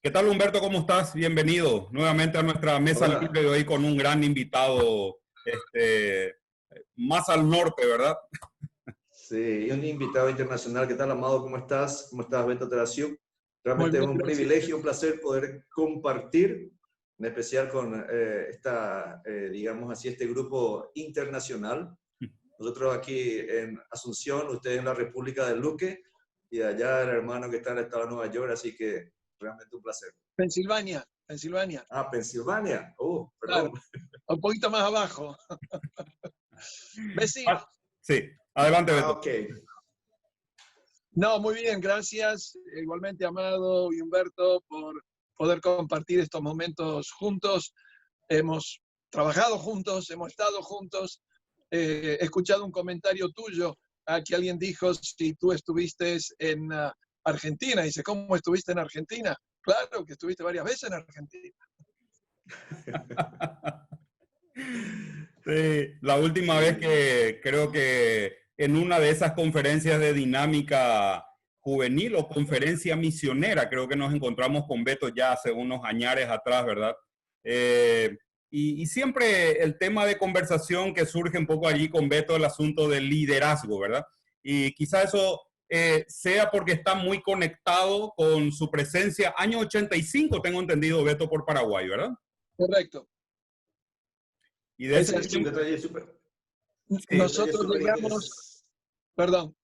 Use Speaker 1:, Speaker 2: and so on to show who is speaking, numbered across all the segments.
Speaker 1: ¿Qué tal, Humberto? ¿Cómo estás? Bienvenido nuevamente a nuestra mesa libre
Speaker 2: Hola.
Speaker 1: de hoy con un gran invitado, más al norte, ¿verdad?
Speaker 2: Sí, y un invitado internacional. ¿Qué tal, Amado? ¿Cómo estás? ¿Cómo estás, Beto Teracio?
Speaker 1: Muy
Speaker 2: Realmente es
Speaker 1: bien,
Speaker 2: un
Speaker 1: gracias.
Speaker 2: privilegio, un placer poder compartir, en especial con digamos así, este grupo internacional. Nosotros aquí en Asunción, ustedes en la República de Luque, y allá el hermano que está en el estado de Nueva York, así que realmente un placer.
Speaker 3: Pensilvania, Pensilvania,
Speaker 2: Ah, Pensilvania. Oh,
Speaker 3: claro,
Speaker 2: perdón.
Speaker 3: un poquito más abajo. Vecinos.
Speaker 1: Ah, sí, adelante,
Speaker 2: Ah,
Speaker 1: Beto.
Speaker 2: ok.
Speaker 3: No, muy bien, gracias. Igualmente, Amado y Humberto, por poder compartir estos momentos juntos. Hemos trabajado juntos, hemos estado juntos. He escuchado un comentario tuyo a que alguien dijo si tú estuviste en Argentina. Dice, ¿cómo estuviste en Argentina? Claro que estuviste varias veces en Argentina.
Speaker 1: Sí, la última vez
Speaker 2: Sí.
Speaker 1: que creo que en una de esas conferencias de dinámica juvenil o conferencia misionera, creo que nos encontramos con Beto ya hace unos añares atrás, ¿verdad? Eh, y siempre el tema de conversación que surge un poco allí con Beto, el asunto del liderazgo, ¿verdad? Y quizá eso sea porque está muy conectado con su presencia. Año 85, tengo entendido, Beto, por Paraguay, ¿verdad?
Speaker 3: Correcto.
Speaker 1: Y de
Speaker 3: Es
Speaker 1: ese
Speaker 2: Sí, un
Speaker 3: así.
Speaker 2: detalle súper, un
Speaker 1: sí,
Speaker 2: detalle
Speaker 3: Nosotros
Speaker 2: súper
Speaker 3: llegamos,
Speaker 2: interesante.
Speaker 3: perdón,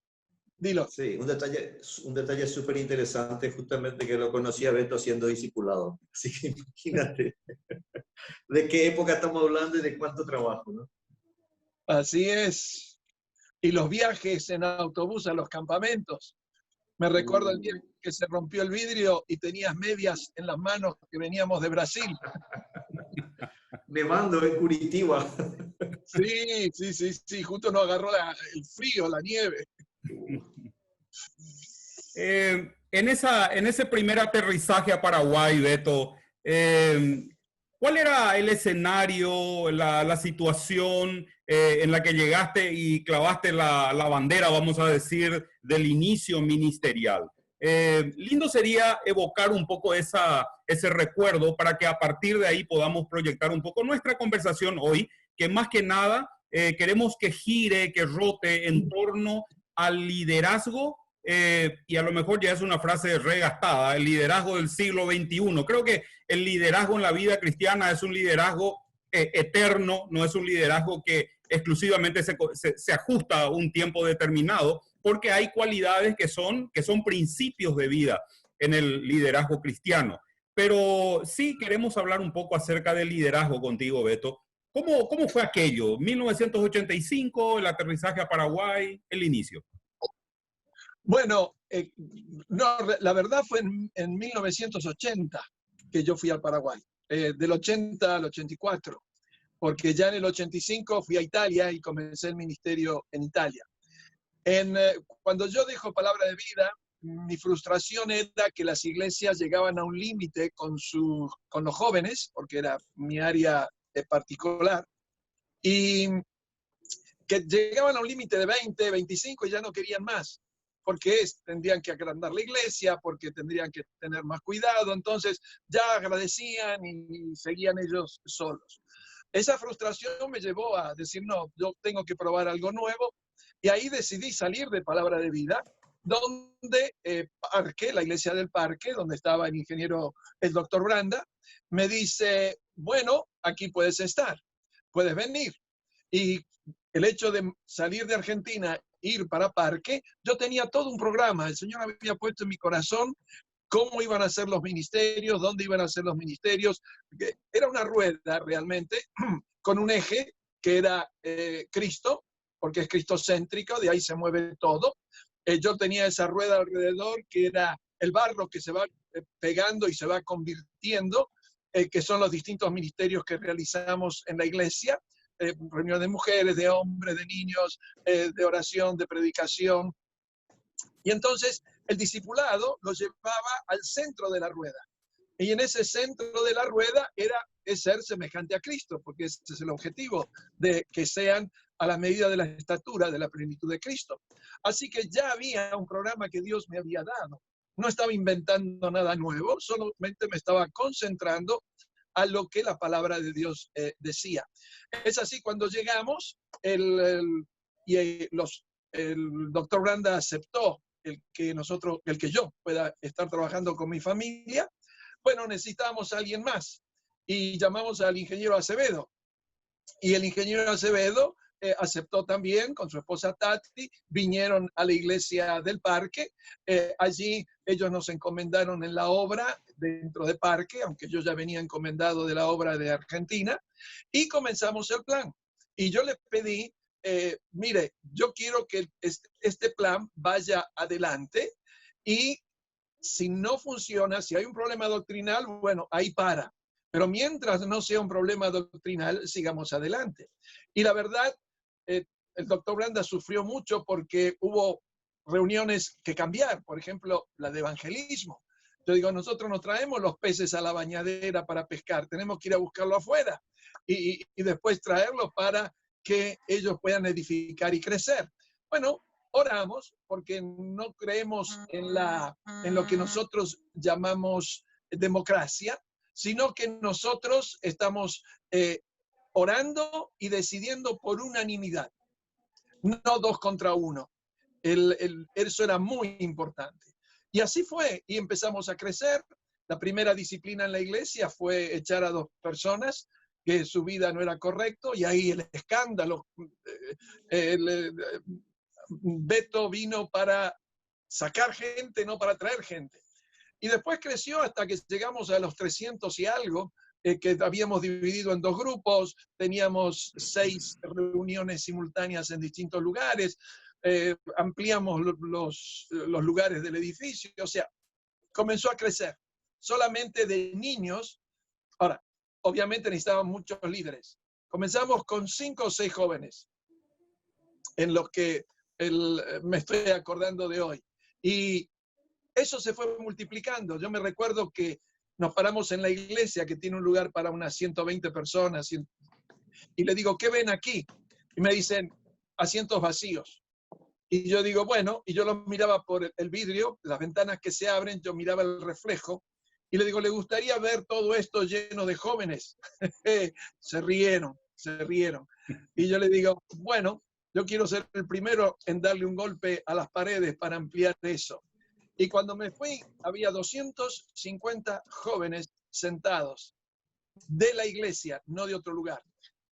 Speaker 3: dilo.
Speaker 2: Sí, un detalle súper interesante, justamente que lo conocí a Beto siendo discipulado. Así que imagínate de qué época estamos hablando y de cuánto trabajo, ¿no?
Speaker 3: Así es. Y los viajes en autobús a los campamentos. Me recuerdo el día
Speaker 2: Uh,
Speaker 3: que se rompió el vidrio y tenías medias en las manos que veníamos de Brasil.
Speaker 2: Nevando en Curitiba.
Speaker 3: Sí, sí, sí, sí. Justo nos agarró el frío, la nieve.
Speaker 1: En ese primer aterrizaje a Paraguay, Beto, ¿cuál era el escenario, la situación en la que llegaste y clavaste la bandera, vamos a decir, del inicio ministerial? Lindo sería evocar un poco ese recuerdo para que a partir de ahí podamos proyectar un poco nuestra conversación hoy, que más que nada queremos que gire, que rote en torno al liderazgo, y a lo mejor ya es una frase regastada, el liderazgo del siglo XXI. Creo que el liderazgo en la vida cristiana es un liderazgo eterno, no es un liderazgo que exclusivamente se ajusta a un tiempo determinado, porque hay cualidades que son principios de vida en el liderazgo cristiano. Pero sí queremos hablar un poco acerca del liderazgo contigo, Beto. ¿Cómo fue aquello? 1985, el aterrizaje a Paraguay, el inicio.
Speaker 3: Bueno, no, la verdad fue en 1980 que yo fui al Paraguay, del 80 al 84, porque ya en el 85 fui a Italia y comencé el ministerio en Italia. Cuando yo dejo Palabra de Vida, mi frustración era que las iglesias llegaban a un límite con los jóvenes, porque era mi área particular, y que llegaban a un límite de 20, 25 y ya no querían más, porque tendrían que agrandar la iglesia, porque tendrían que tener más cuidado, entonces ya agradecían y seguían ellos solos. Esa frustración me llevó a decir, no, yo tengo que probar algo nuevo, y ahí decidí salir de Palabra de Vida, donde la iglesia del Parque, donde estaba el ingeniero, el doctor Branda, me dice, bueno, aquí puedes estar, puedes venir. Y el hecho de salir de Argentina, ir para Parque, yo tenía todo un programa. El Señor había puesto en mi corazón cómo iban a ser los ministerios, dónde iban a ser los ministerios. Era una rueda realmente con un eje que era Cristo, porque es cristocéntrico, de ahí se mueve todo. Yo tenía esa rueda alrededor que era el barro que se va pegando y se va convirtiendo, que son los distintos ministerios que realizamos en la iglesia. Reunión de mujeres, de hombres, de niños, de oración, de predicación. Y entonces el discipulado lo llevaba al centro de la rueda. Y en ese centro de la rueda es ser semejante a Cristo, porque ese es el objetivo, de que sean a la medida de la estatura de la plenitud de Cristo. Así que ya había un programa que Dios me había dado. no estaba inventando nada nuevo, solamente me estaba concentrando a lo que la palabra de Dios decía. Es así, cuando llegamos, el doctor Branda aceptó el que yo pueda estar trabajando con mi familia. Bueno, necesitábamos a alguien más y llamamos al ingeniero Acevedo. Y el ingeniero Acevedo aceptó también con su esposa Tati, vinieron a la iglesia del parque, allí ellos nos encomendaron en la obra dentro de parque, aunque yo ya venía encomendado de la obra de Argentina, y comenzamos el plan. Y yo les pedí, mire, yo quiero que este plan vaya adelante y si no funciona, si hay un problema doctrinal, bueno, ahí para. Pero mientras no sea un problema doctrinal, sigamos adelante. Y la verdad, el doctor Branda sufrió mucho porque hubo reuniones que cambiar, por ejemplo, la de evangelismo. Yo digo, nosotros nos traemos los peces a la bañadera para pescar, tenemos que ir a buscarlo afuera y después traerlos para que ellos puedan edificar y crecer. Bueno, oramos porque no creemos en lo que nosotros llamamos democracia, sino que nosotros estamos orando y decidiendo por unanimidad, no 2 contra 1. Eso era muy importante. Y así fue, y empezamos a crecer. La primera disciplina en la iglesia fue echar a 2 personas que su vida no era correcto, y ahí el escándalo. Beto vino para sacar gente, no para traer gente. Y después creció hasta que llegamos a los 300 y algo, que habíamos dividido en 2 grupos, teníamos 6 reuniones simultáneas en distintos lugares, ampliamos los lugares del edificio, o sea, comenzó a crecer. Solamente de niños, ahora, obviamente necesitaban muchos líderes. Comenzamos con 5 o 6 jóvenes, en los que me estoy acordando de hoy. Y eso se fue multiplicando. Yo me recuerdo que nos paramos en la iglesia, que tiene un lugar para unas 120 personas, y le digo, ¿qué ven aquí? Y me dicen, asientos vacíos. Y yo digo, bueno, y yo los miraba por el vidrio, las ventanas que se abren, yo miraba el reflejo, y le digo, ¿le gustaría ver todo esto lleno de jóvenes? Se rieron. Y yo le digo, bueno, yo quiero ser el primero en darle un golpe a las paredes para ampliar eso. Y cuando me fui, había 250 jóvenes sentados de la iglesia, no de otro lugar.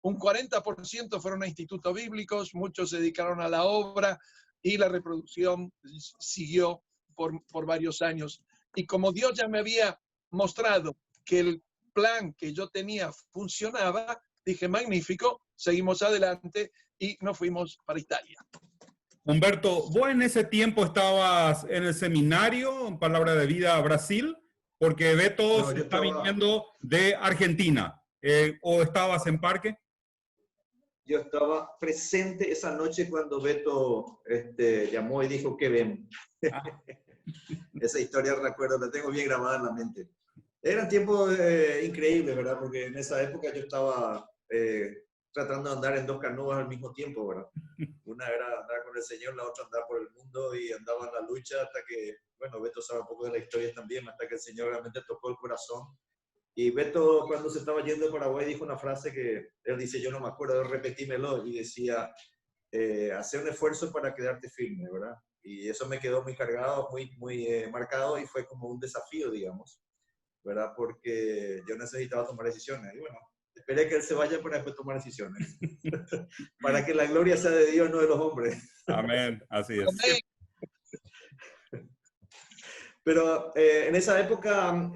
Speaker 3: Un 40% fueron a institutos bíblicos, muchos se dedicaron a la obra y la reproducción siguió por varios años. Y como Dios ya me había mostrado que el plan que yo tenía funcionaba, dije, magnífico, seguimos adelante y nos fuimos para Italia.
Speaker 1: Humberto, ¿vos en ese tiempo estabas en el seminario en Palabra de Vida Brasil? Porque Beto
Speaker 2: No,
Speaker 1: se está viniendo de Argentina. ¿O estabas en Parque?
Speaker 2: Yo estaba presente esa noche cuando Beto llamó y dijo que ven.
Speaker 1: Ah.
Speaker 2: Esa historia recuerdo, la tengo bien grabada en la mente. Eran tiempos increíbles, ¿verdad? Porque en esa época yo estaba tratando de andar en 2 canoas al mismo tiempo, ¿verdad? Una era andar con el Señor, la otra andar por el mundo, y andaba en la lucha hasta que, bueno, Beto sabe un poco de la historia también, hasta que el Señor realmente tocó el corazón. Y Beto, cuando se estaba yendo de Paraguay, dijo una frase que él dice, yo no me acuerdo, repetímelo, y decía, hacer un esfuerzo para quedarte firme, ¿verdad? Y eso me quedó muy cargado, muy marcado, y fue como un desafío, digamos, ¿verdad? Porque yo necesitaba tomar decisiones. Y bueno, esperé que él se vaya para después tomar decisiones. Para que la gloria sea de Dios, no de los hombres.
Speaker 1: Amén, así es.
Speaker 3: Amén.
Speaker 2: Pero en esa época,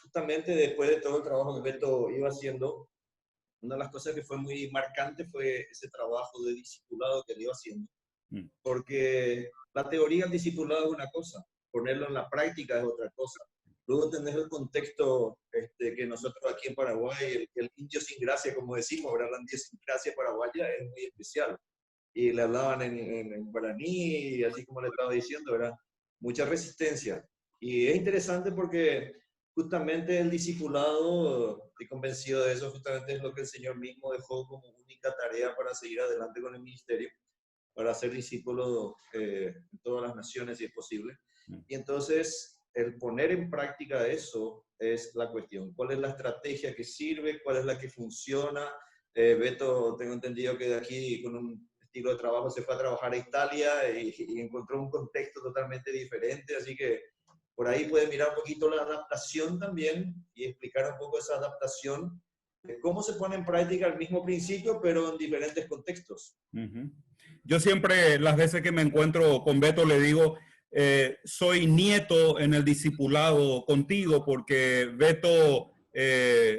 Speaker 2: justamente después de todo el trabajo que Beto iba haciendo, una de las cosas que fue muy marcante fue ese trabajo de discipulado que él iba haciendo. Porque la teoría del discipulado es una cosa, ponerlo en la práctica es otra cosa. Luego tenés el contexto que nosotros aquí en Paraguay, el indio sin gracia, como decimos, ¿verdad? La india sin gracia paraguaya es muy especial. Y le hablaban en guaraní, y así como le estaba diciendo, ¿verdad? Mucha resistencia. Y es interesante porque justamente el discipulado, estoy convencido de eso, justamente es lo que el Señor mismo dejó como única tarea para seguir adelante con el ministerio, para ser discípulo en todas las naciones si es posible. Y entonces, el poner en práctica eso es la cuestión. ¿Cuál es la estrategia que sirve? ¿Cuál es la que funciona? Beto, tengo entendido que de aquí con un estilo de trabajo se fue a trabajar a Italia y encontró un contexto totalmente diferente, así que por ahí puede mirar un poquito la adaptación también y explicar un poco esa adaptación, de cómo se pone en práctica el mismo principio, pero en diferentes contextos.
Speaker 1: Yo siempre, las veces que me encuentro con Beto, le digo, soy nieto en el discipulado contigo, porque Beto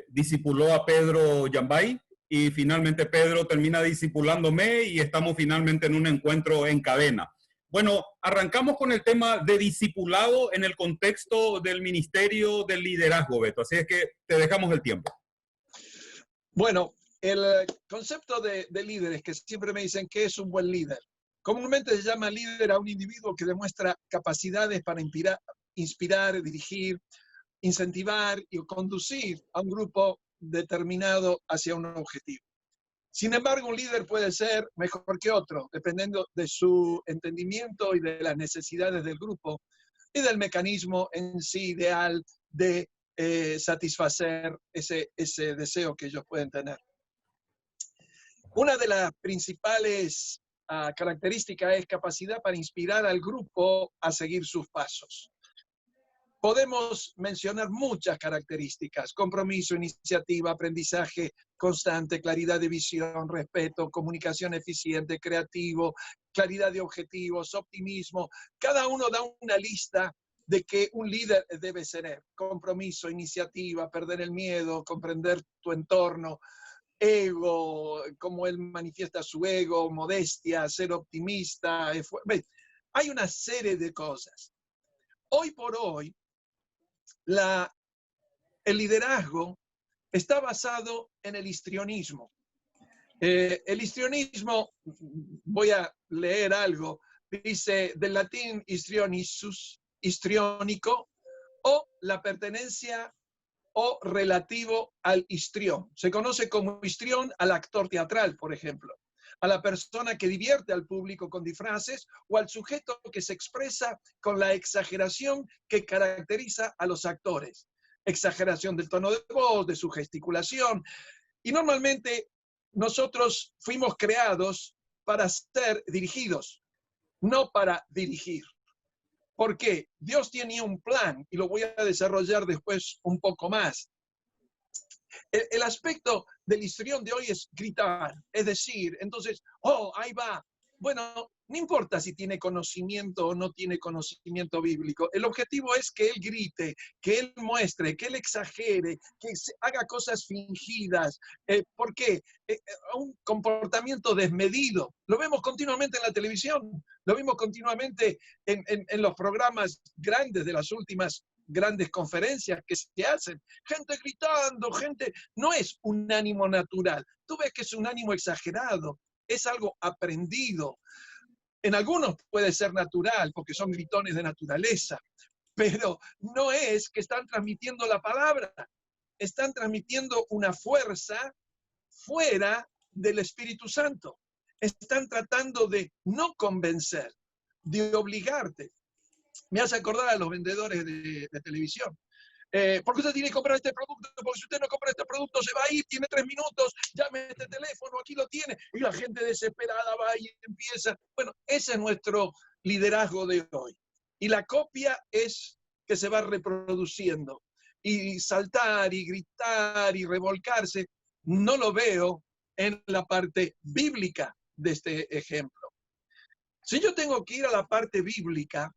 Speaker 1: discipuló a Pedro Yambay y finalmente Pedro termina discipulándome y estamos finalmente en un encuentro en cadena. Bueno, arrancamos con el tema de discipulado en el contexto del ministerio del liderazgo, Beto. Así es que te dejamos el tiempo.
Speaker 3: Bueno, el concepto de líderes, que siempre me dicen que es un buen líder. Comúnmente se llama líder a un individuo que demuestra capacidades para inspirar, dirigir, incentivar y conducir a un grupo determinado hacia un objetivo. Sin embargo, un líder puede ser mejor que otro, dependiendo de su entendimiento y de las necesidades del grupo y del mecanismo en sí ideal de satisfacer ese deseo que ellos pueden tener. Una de las principales características es capacidad para inspirar al grupo a seguir sus pasos. Podemos mencionar muchas características: compromiso, iniciativa, aprendizaje constante, claridad de visión, respeto, comunicación eficiente, creativo, claridad de objetivos, optimismo. Cada uno da una lista de que un líder debe ser: compromiso, iniciativa, perder el miedo, comprender tu entorno, ego, cómo él manifiesta su ego, modestia, ser optimista. Hay una serie de cosas. Hoy por hoy, el liderazgo está basado en el histrionismo. El histrionismo, voy a leer algo, dice del latín histrionisus, histriónico, o la pertenencia o relativo al histrión. Se conoce como histrión al actor teatral, por ejemplo, a la persona que divierte al público con disfraces o al sujeto que se expresa con la exageración que caracteriza a los actores. Exageración del tono de voz, de su gesticulación. Y normalmente nosotros fuimos creados para ser dirigidos, no para dirigir. ¿Por qué? Dios tenía un plan y lo voy a desarrollar después un poco más. El aspecto del histrión de hoy es gritar, es decir, entonces, ahí va. Bueno, no importa si tiene conocimiento o no tiene conocimiento bíblico. El objetivo es que él grite, que él muestre, que él exagere, que haga cosas fingidas. ¿Por qué? Un comportamiento desmedido. Lo vemos continuamente en la televisión, lo vimos continuamente en los programas grandes de las últimas grandes conferencias que se hacen. Gente gritando, no es un ánimo natural. Tú ves que es un ánimo exagerado, es algo aprendido. En algunos puede ser natural, porque son gritones de naturaleza, pero no es que están transmitiendo la palabra, están transmitiendo una fuerza fuera del Espíritu Santo. Están tratando de no convencer, de obligarte. Me hace acordar a los vendedores de televisión. Porque usted tiene que comprar este producto, porque si usted no compra este producto se va a ir, tiene 3 minutos, llame este teléfono, aquí lo tiene, y la gente desesperada va y empieza. Bueno, ese es nuestro liderazgo de hoy. Y la copia es que se va reproduciendo. Y saltar y gritar y revolcarse, no lo veo en la parte bíblica de este ejemplo. Si yo tengo que ir a la parte bíblica,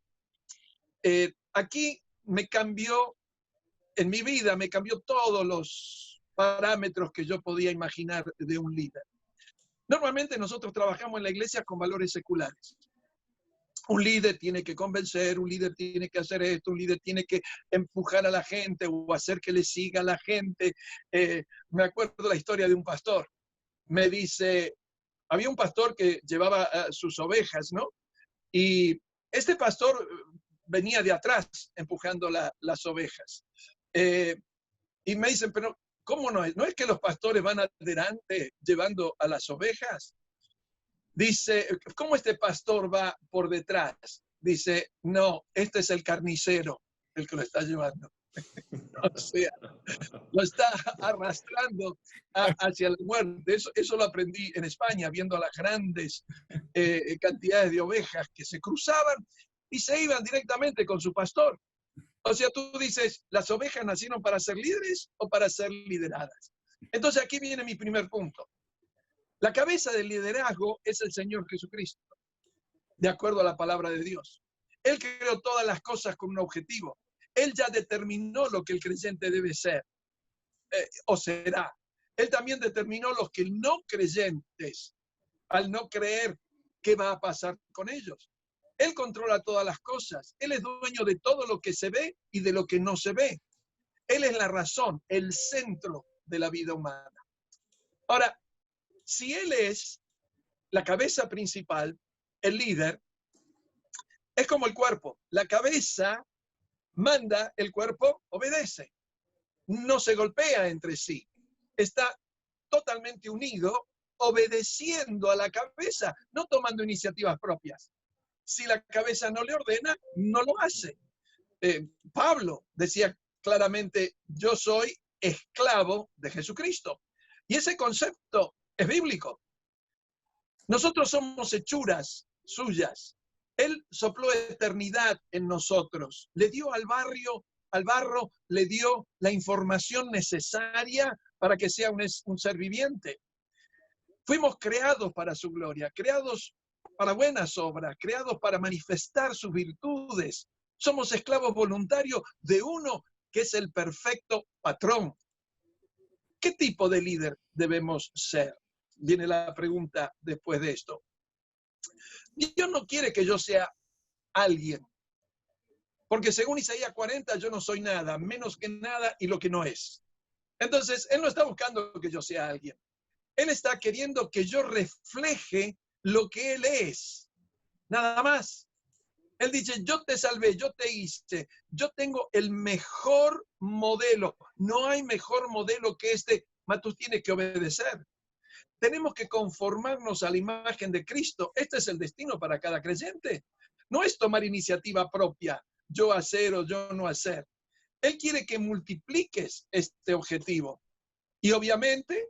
Speaker 3: aquí me cambió, en mi vida me cambió todos los parámetros que yo podía imaginar de un líder. Normalmente nosotros trabajamos en la iglesia con valores seculares. Un líder tiene que convencer, un líder tiene que hacer esto, un líder tiene que empujar a la gente o hacer que le siga a la gente. Me acuerdo la historia de un pastor. Me dice, había un pastor que llevaba sus ovejas, ¿no? Y este pastor venía de atrás empujando las ovejas. Y me dicen, pero ¿cómo no es? ¿No es que los pastores van adelante llevando a las ovejas? Dice, ¿cómo este pastor va por detrás? dice, no, este es el carnicero el que lo está llevando. O sea, lo está arrastrando hacia la muerte. Eso lo aprendí en España, viendo las grandes cantidades de ovejas que se cruzaban y se iban directamente con su pastor. O sea, tú dices, ¿las ovejas nacieron para ser líderes o para ser lideradas? Entonces aquí viene mi primer punto. La cabeza del liderazgo es el Señor Jesucristo, de acuerdo a la palabra de Dios. Él creó todas las cosas con un objetivo. Él ya determinó lo que el creyente debe ser o será. Él también determinó los que no creyentes, al no creer, qué va a pasar con ellos. Él controla todas las cosas. Él es dueño de todo lo que se ve y de lo que no se ve. Él es la razón, el centro de la vida humana. Ahora, si Él es la cabeza principal, el líder, es como el cuerpo. La cabeza manda, el cuerpo obedece. No se golpea entre sí. Está totalmente unido, obedeciendo a la cabeza, no tomando iniciativas propias. Si la cabeza no le ordena, no lo hace. Pablo decía claramente, yo soy esclavo de Jesucristo. Y ese concepto es bíblico. Nosotros somos hechuras suyas. Él sopló eternidad en nosotros. Le dio al barro, le dio la información necesaria para que sea un ser viviente. Fuimos creados para su gloria, creados para buenas obras, creados para manifestar sus virtudes. Somos esclavos voluntarios de uno que es el perfecto patrón. ¿Qué tipo de líder debemos ser? Viene la pregunta después de esto. Dios no quiere que yo sea alguien, porque según Isaías 40 yo no soy nada, menos que nada y lo que no es. Entonces, Él no está buscando que yo sea alguien. Él está queriendo que yo refleje lo que Él es. Nada más. Él dice, yo te salvé, yo te hice, yo tengo el mejor modelo. No hay mejor modelo que este, mas tú tienes que obedecer. Tenemos que conformarnos a la imagen de Cristo. Este es el destino para cada creyente. No es tomar iniciativa propia, yo hacer o yo no hacer. Él quiere que multipliques este objetivo. Y obviamente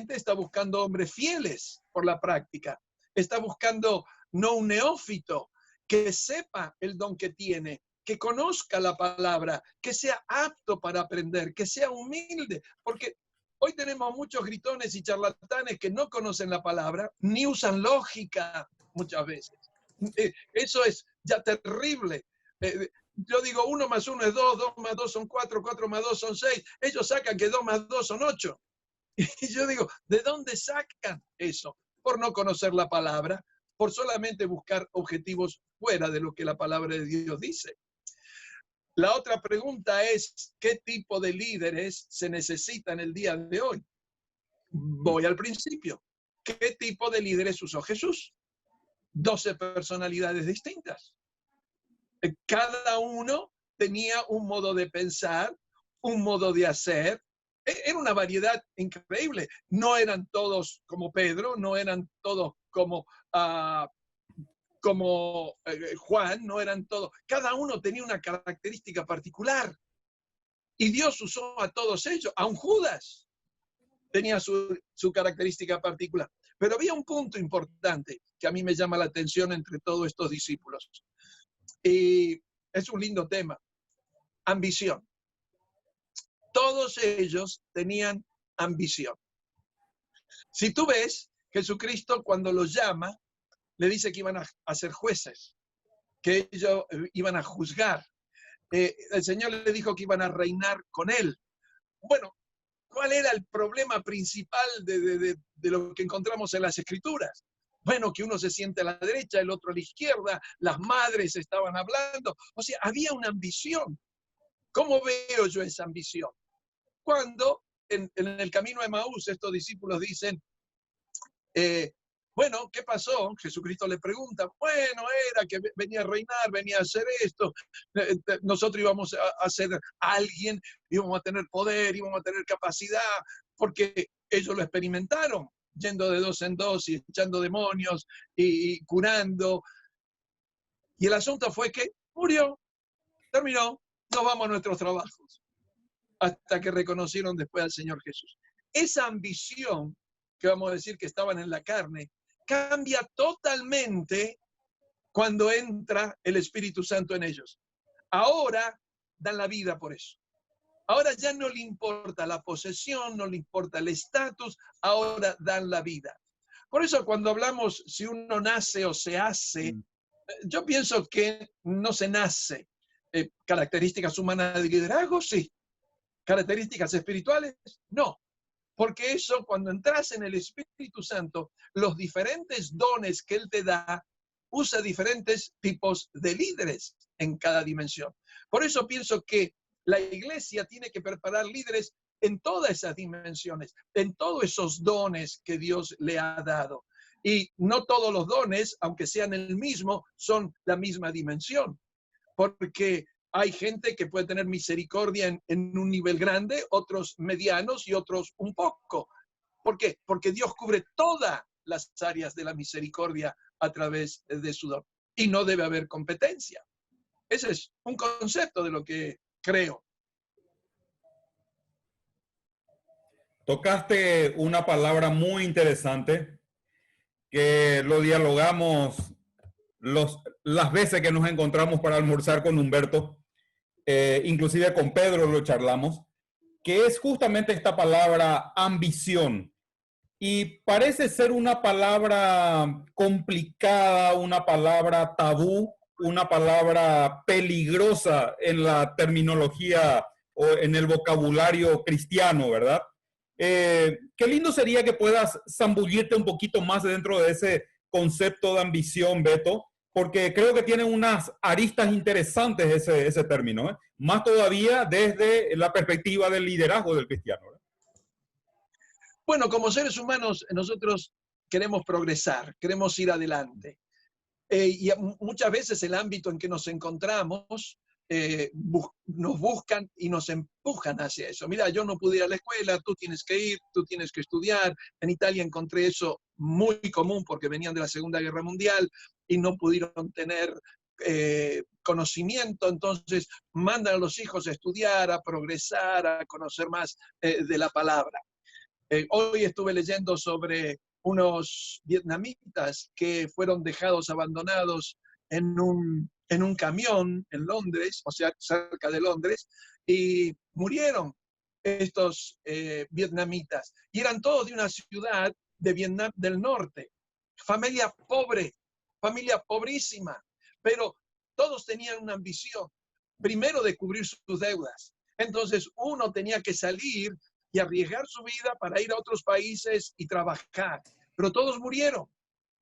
Speaker 3: está buscando hombres fieles por la práctica. Está buscando no un neófito que sepa el don que tiene, que conozca la palabra, que sea apto para aprender, que sea humilde. Porque hoy tenemos muchos gritones y charlatanes que no conocen la palabra, ni usan lógica muchas veces. Eso es ya terrible. Yo digo 1 más 1 es 2, 2 más 2 son 4, 4 más 2 son 6. Ellos sacan que 2 más 2 son 8. Y yo digo, ¿de dónde sacan eso? Por no conocer la palabra, por solamente buscar objetivos fuera de lo que la palabra de Dios dice. La otra pregunta es, ¿qué tipo de líderes se necesitan el día de hoy? Voy al principio. ¿Qué tipo de líderes usó Jesús? 12 personalidades distintas. Cada uno tenía un modo de pensar, un modo de hacer. Era una variedad increíble. No eran todos como Pedro, no eran todos como Juan, no eran todos. Cada uno tenía una característica particular. Y Dios usó a todos ellos, aun Judas tenía su característica particular. Pero había un punto importante que a mí me llama la atención entre todos estos discípulos. Y es un lindo tema. Ambición. Todos ellos tenían ambición. Si tú ves, Jesucristo cuando los llama, le dice que iban a ser jueces, que ellos iban a juzgar. El Señor le dijo que iban a reinar con él. Bueno, ¿cuál era el problema principal de lo que encontramos en las Escrituras? Bueno, que uno se siente a la derecha, el otro a la izquierda, las madres estaban hablando. O sea, había una ambición. ¿Cómo veo yo esa ambición? Cuando en el camino de Emaús estos discípulos dicen, bueno, ¿qué pasó? Jesucristo le pregunta, bueno, era que venía a reinar, venía a hacer esto, nosotros íbamos a ser alguien, íbamos a tener poder, íbamos a tener capacidad, porque ellos lo experimentaron, yendo de 2 en 2 y echando demonios y curando. Y el asunto fue que murió, terminó, nos vamos a nuestros trabajos, hasta que reconocieron después al Señor Jesús. Esa ambición, que vamos a decir que estaban en la carne, cambia totalmente cuando entra el Espíritu Santo en ellos. Ahora dan la vida por eso. Ahora ya no le importa la posesión, no le importa el estatus, ahora dan la vida. Por eso cuando hablamos si uno nace o se hace, yo pienso que no se nace. Características humanas de liderazgo, sí. Características espirituales, no. Porque eso, cuando entras en el Espíritu Santo, los diferentes dones que Él te da, usa diferentes tipos de líderes en cada dimensión. Por eso pienso que la iglesia tiene que preparar líderes en todas esas dimensiones, en todos esos dones que Dios le ha dado. Y no todos los dones, aunque sean el mismo, son la misma dimensión. Porque hay gente que puede tener misericordia en un nivel grande, otros medianos y otros un poco. ¿Por qué? Porque Dios cubre todas las áreas de la misericordia a través de su don. Y no debe haber competencia. Ese es un concepto de lo que creo.
Speaker 1: Tocaste una palabra muy interesante que lo dialogamos las veces que nos encontramos para almorzar con Humberto, inclusive con Pedro lo charlamos, que es justamente esta palabra ambición. Y parece ser una palabra complicada, una palabra tabú, una palabra peligrosa en la terminología o en el vocabulario cristiano, ¿verdad? Qué lindo sería que puedas zambullirte un poquito más dentro de ese concepto de ambición, Beto, porque creo que tiene unas aristas interesantes ese término, ¿eh? Más todavía desde la perspectiva del liderazgo del cristiano, ¿verdad?
Speaker 3: Bueno, como seres humanos, nosotros queremos progresar, queremos ir adelante. Y muchas veces el ámbito en que nos encontramos nos buscan y nos empujan hacia eso. Mira, yo no pude ir a la escuela, tú tienes que ir, tú tienes que estudiar. En Italia encontré eso muy común porque venían de la Segunda Guerra Mundial y no pudieron tener conocimiento, entonces mandan a los hijos a estudiar, a progresar, a conocer más de la palabra. Hoy estuve leyendo sobre unos vietnamitas que fueron dejados abandonados en un camión en Londres, o sea, cerca de Londres, y murieron estos vietnamitas. Y eran todos de una ciudad de Vietnam del Norte. Familia pobre, familia pobrísima, pero todos tenían una ambición, primero de cubrir sus deudas. Entonces uno tenía que salir y arriesgar su vida para ir a otros países y trabajar. Pero todos murieron.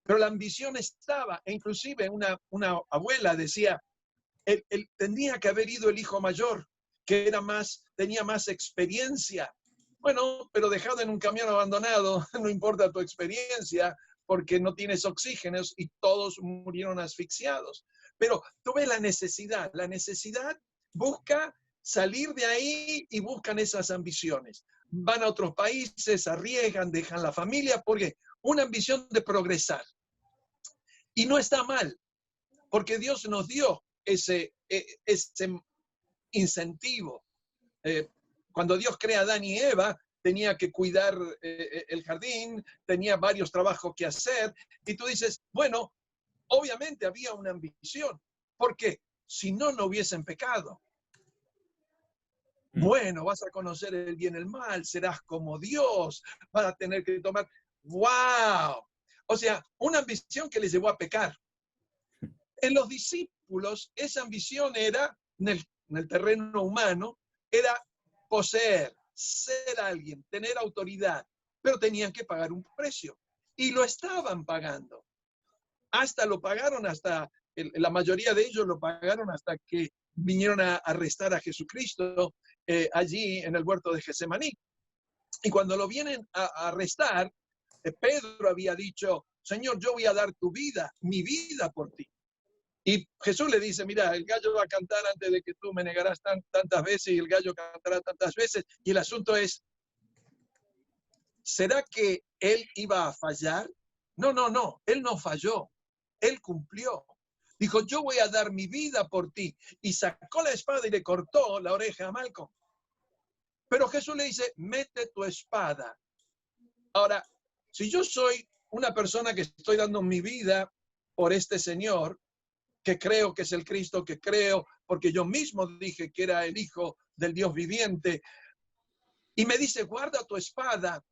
Speaker 3: Pero la ambición estaba, e inclusive una abuela decía, él tendría que haber ido el hijo mayor, que tenía más experiencia. Bueno, pero dejado en un camión abandonado, no importa tu experiencia, porque no tienes oxígenos y todos murieron asfixiados. Pero tú ves la necesidad busca salir de ahí y buscan esas ambiciones. Van a otros países, arriesgan, dejan la familia, porque una ambición de progresar. Y no está mal, porque Dios nos dio ese incentivo. Cuando Dios crea a Adán y Eva, tenía que cuidar el jardín, tenía varios trabajos que hacer, y tú dices, bueno, obviamente había una ambición, porque si no, no hubiesen pecado. Bueno, vas a conocer el bien y el mal, serás como Dios, vas a tener que tomar, ¡wow! O sea, una ambición que les llevó a pecar. En los discípulos, esa ambición era, en el terreno humano, era poseer, ser alguien, tener autoridad, pero tenían que pagar un precio. Y lo estaban pagando. La mayoría de ellos lo pagaron hasta que vinieron a arrestar a Jesucristo allí en el huerto de Getsemaní. Y cuando lo vienen a arrestar, Pedro había dicho, Señor, yo voy a dar mi vida por ti. Y Jesús le dice, mira, el gallo va a cantar antes de que tú me negarás tantas veces y el gallo cantará tantas veces. Y el asunto es, ¿será que él iba a fallar? No, él no falló, él cumplió. Dijo, yo voy a dar mi vida por ti. Y sacó la espada y le cortó la oreja a Malcolm. Pero Jesús le dice, mete tu espada. Ahora, si yo soy una persona que estoy dando mi vida por este Señor, que creo que es el Cristo, que creo, porque yo mismo dije que era el Hijo del Dios viviente, y me dice, guarda tu espada,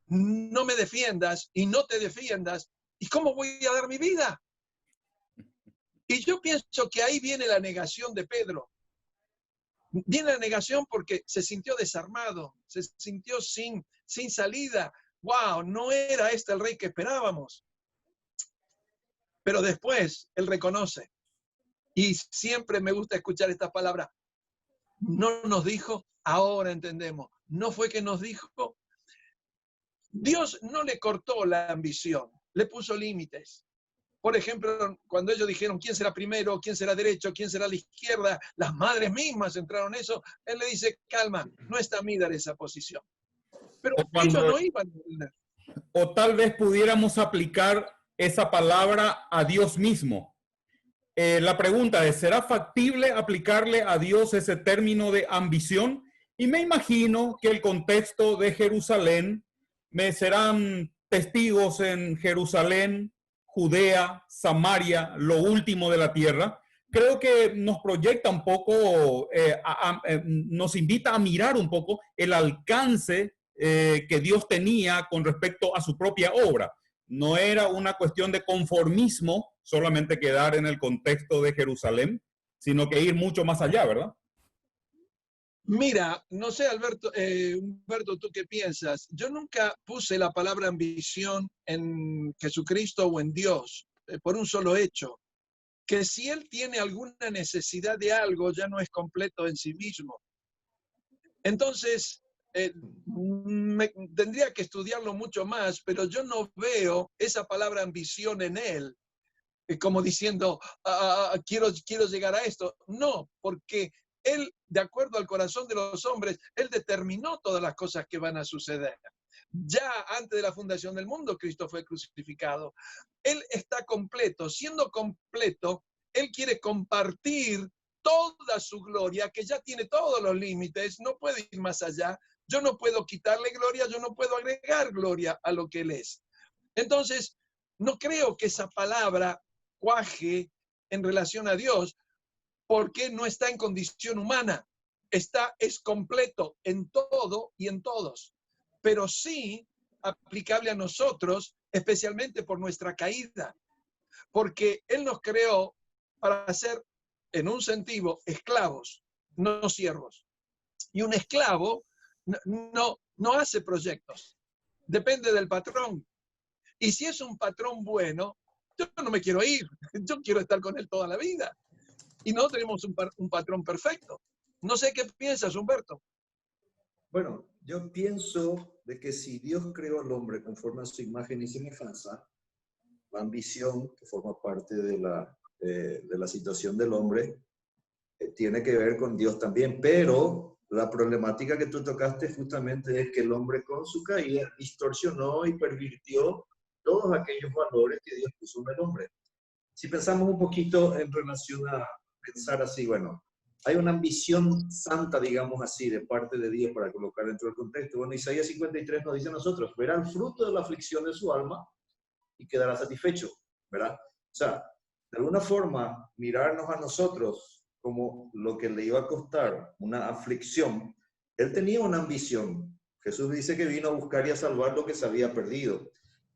Speaker 3: no me defiendas y no te defiendas, ¿y cómo voy a dar mi vida? Y yo pienso que ahí viene la negación de Pedro. Viene la negación porque se sintió desarmado, se sintió sin salida. ¡Wow! No era este el rey que esperábamos. Pero después él reconoce. Y siempre me gusta escuchar esta palabra. No nos dijo, ahora entendemos. No fue que nos dijo. Dios no le cortó la ambición, le puso límites. Por ejemplo, cuando ellos dijeron quién será primero, quién será derecho, quién será la izquierda, las madres mismas entraron en eso. Él le dice, calma, no está a mí dar esa posición. Pero ellos no iban a entender.
Speaker 1: O tal vez pudiéramos aplicar esa palabra a Dios mismo. La pregunta es, ¿será factible aplicarle a Dios ese término de ambición? Y me imagino que el contexto de Jerusalén, me serán testigos en Jerusalén, Judea, Samaria, lo último de la tierra. Creo que nos proyecta un poco, nos invita a mirar un poco el alcance que Dios tenía con respecto a su propia obra. No era una cuestión de conformismo, solamente quedar en el contexto de Jerusalén, sino que ir mucho más allá, ¿verdad?
Speaker 3: Mira, no sé, Alberto, Humberto, ¿tú qué piensas? Yo nunca puse la palabra ambición en Jesucristo o en Dios, por un solo hecho, que si Él tiene alguna necesidad de algo, ya no es completo en sí mismo. Entonces, tendría que estudiarlo mucho más, pero yo no veo esa palabra ambición en Él, como diciendo, quiero llegar a esto. No, porque Él, de acuerdo al corazón de los hombres, Él determinó todas las cosas que van a suceder. Ya antes de la fundación del mundo, Cristo fue crucificado. Él está completo. Siendo completo, Él quiere compartir toda su gloria, que ya tiene todos los límites, no puede ir más allá. Yo no puedo quitarle gloria, yo no puedo agregar gloria a lo que Él es. Entonces, no creo que esa palabra cuaje en relación a Dios, porque no está en condición humana. Es completo en todo y en todos, pero sí aplicable a nosotros, especialmente por nuestra caída, porque Él nos creó para ser, en un sentido, esclavos, no siervos. Y un esclavo no hace proyectos, depende del patrón. Y si es un patrón bueno, yo no me quiero ir, yo quiero estar con él toda la vida. Y no tenemos un patrón perfecto. No sé qué piensas, Humberto.
Speaker 2: Bueno, yo pienso de que si Dios creó al hombre conforme a su imagen y semejanza, la ambición, que forma parte de la situación del hombre, tiene que ver con Dios también, pero la problemática que tú tocaste justamente es que el hombre con su caída distorsionó y pervirtió todos aquellos valores que Dios puso en el hombre. Si pensamos un poquito en relación a pensar así, bueno, hay una ambición santa, digamos así, de parte de Dios para colocar dentro del contexto. Bueno, Isaías 53 nos dice a nosotros, verá el fruto de la aflicción de su alma y quedará satisfecho, ¿verdad? O sea, de alguna forma, mirarnos a nosotros como lo que le iba a costar una aflicción. Él tenía una ambición. Jesús dice que vino a buscar y a salvar lo que se había perdido.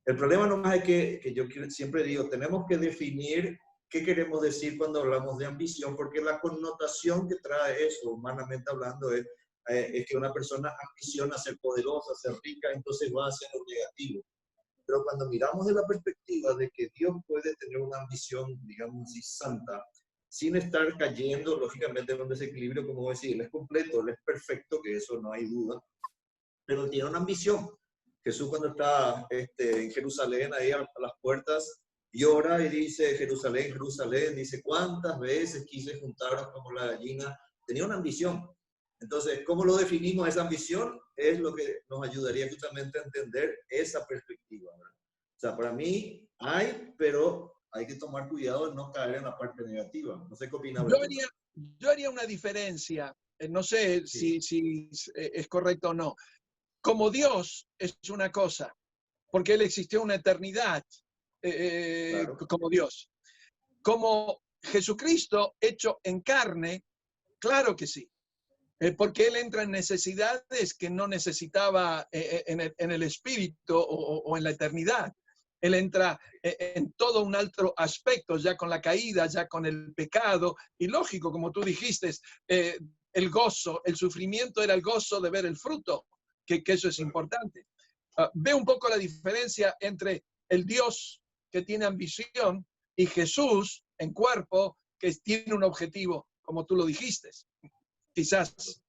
Speaker 2: El problema nomás es que yo siempre digo, tenemos que definir qué queremos decir cuando hablamos de ambición, porque la connotación que trae eso, humanamente hablando, es que una persona ambiciona ser poderosa, ser rica, entonces va a ser lo negativo. Pero cuando miramos de la perspectiva de que Dios puede tener una ambición, digamos así, santa, sin estar cayendo, lógicamente, en un desequilibrio, como decir, Él es completo, Él es perfecto, que eso no hay duda, pero tiene una ambición. Jesús cuando está en Jerusalén, ahí a las puertas, llora y dice, Jerusalén, Jerusalén, dice, ¿cuántas veces quise juntaros como la gallina? Tenía una ambición. Entonces, ¿cómo lo definimos esa ambición? Es lo que nos ayudaría justamente a entender esa perspectiva, ¿verdad? O sea, para mí hay, pero hay que tomar cuidado de no caer en la parte negativa. No sé qué opina.
Speaker 3: Yo haría una diferencia, no sé
Speaker 2: Sí.
Speaker 3: si es correcto o no. Como Dios es una cosa, porque Él existió una eternidad
Speaker 2: Claro.
Speaker 3: como Dios. Como Jesucristo hecho en carne, claro que sí. Porque Él entra en necesidades que no necesitaba en el espíritu o en la eternidad. Él entra en todo un alto aspecto, ya con la caída, ya con el pecado. Y lógico, como tú dijiste, el gozo, el sufrimiento era el gozo de ver el fruto, que eso es importante. Ve un poco la diferencia entre el Dios que tiene ambición y Jesús en cuerpo que tiene un objetivo, como tú lo dijiste. Quizás.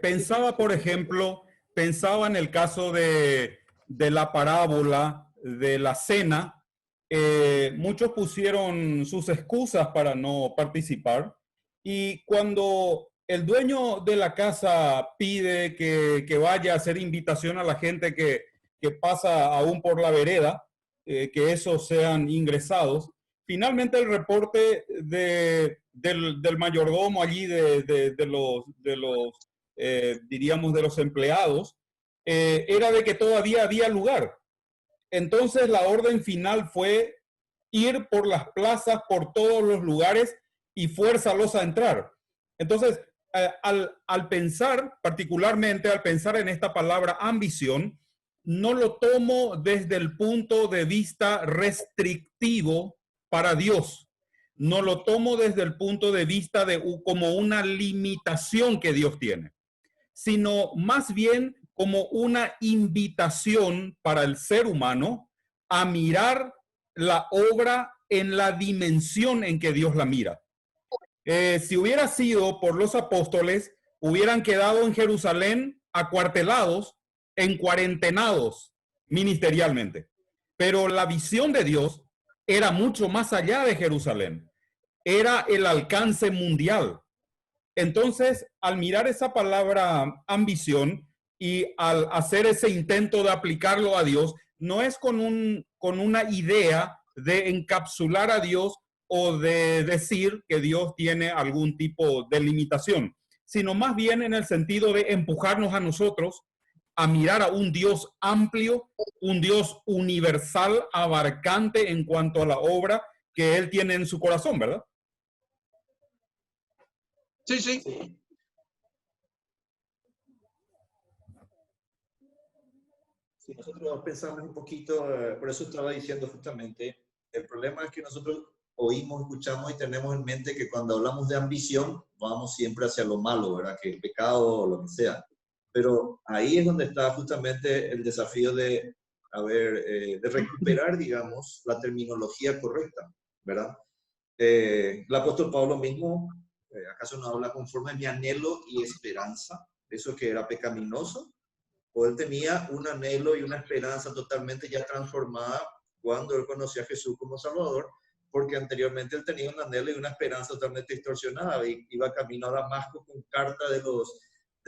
Speaker 1: Pensaba, por ejemplo, pensaba en el caso de la parábola de la cena. Muchos pusieron sus excusas para no participar y cuando el dueño de la casa pide que vaya a hacer invitación a la gente que pasa aún por la vereda, que esos sean ingresados, finalmente el reporte del mayordomo allí, de los diríamos, de los empleados, era de que todavía había lugar. Entonces la orden final fue ir por las plazas, por todos los lugares y fuérzalos a entrar. Entonces, al pensar, particularmente al pensar en esta palabra ambición, no lo tomo desde el punto de vista restrictivo para Dios. No lo tomo desde el punto de vista de como una limitación que Dios tiene, sino más bien como una invitación para el ser humano a mirar la obra en la dimensión en que Dios la mira. Si hubiera sido por los apóstoles, hubieran quedado en Jerusalén acuartelados, encuarentenados ministerialmente. Pero la visión de Dios era mucho más allá de Jerusalén. Era el alcance mundial. Entonces, al mirar esa palabra ambición y al hacer ese intento de aplicarlo a Dios, no es con una idea de encapsular a Dios o de decir que Dios tiene algún tipo de limitación, sino más bien en el sentido de empujarnos a nosotros a mirar a un Dios amplio, un Dios universal, abarcante en cuanto a la obra que Él tiene en su corazón, ¿verdad?
Speaker 3: Sí, sí.
Speaker 2: Sí. Si nosotros pensamos un poquito, por eso estaba diciendo justamente, el problema es que nosotros oímos, escuchamos y tenemos en mente que cuando hablamos de ambición, vamos siempre hacia lo malo, ¿verdad? Que el pecado o lo que sea. Pero ahí es donde está justamente el desafío de, de recuperar, digamos, la terminología correcta, ¿verdad? El apóstol Pablo mismo, ¿acaso no habla conforme a mi anhelo y esperanza? Eso que era pecaminoso. O él tenía un anhelo y una esperanza totalmente ya transformada cuando él conoció a Jesús como Salvador, porque anteriormente él tenía un anhelo y una esperanza totalmente distorsionada y iba camino a Damasco con carta de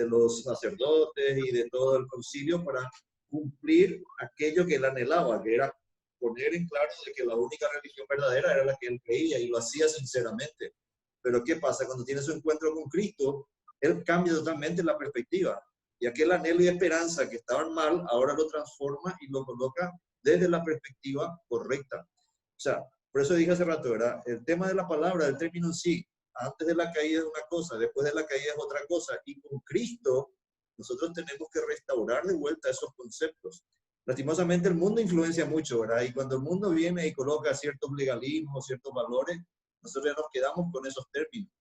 Speaker 2: los sacerdotes y de todo el concilio para cumplir aquello que él anhelaba, que era poner en claro de que la única religión verdadera era la que él creía y lo hacía sinceramente. Pero ¿qué pasa? Cuando tiene su encuentro con Cristo, él cambia totalmente la perspectiva. Y aquel anhelo y esperanza que estaban mal, ahora lo transforma y lo coloca desde la perspectiva correcta. O sea, por eso dije hace rato, ¿verdad? El tema de la palabra, el término en sí, antes de la caída es una cosa, después de la caída es otra cosa. Y con Cristo, nosotros tenemos que restaurar de vuelta esos conceptos. Lastimosamente, el mundo influencia mucho, ¿verdad? Y cuando el mundo viene y coloca ciertos legalismos, ciertos valores, nosotros ya nos quedamos con esos términos.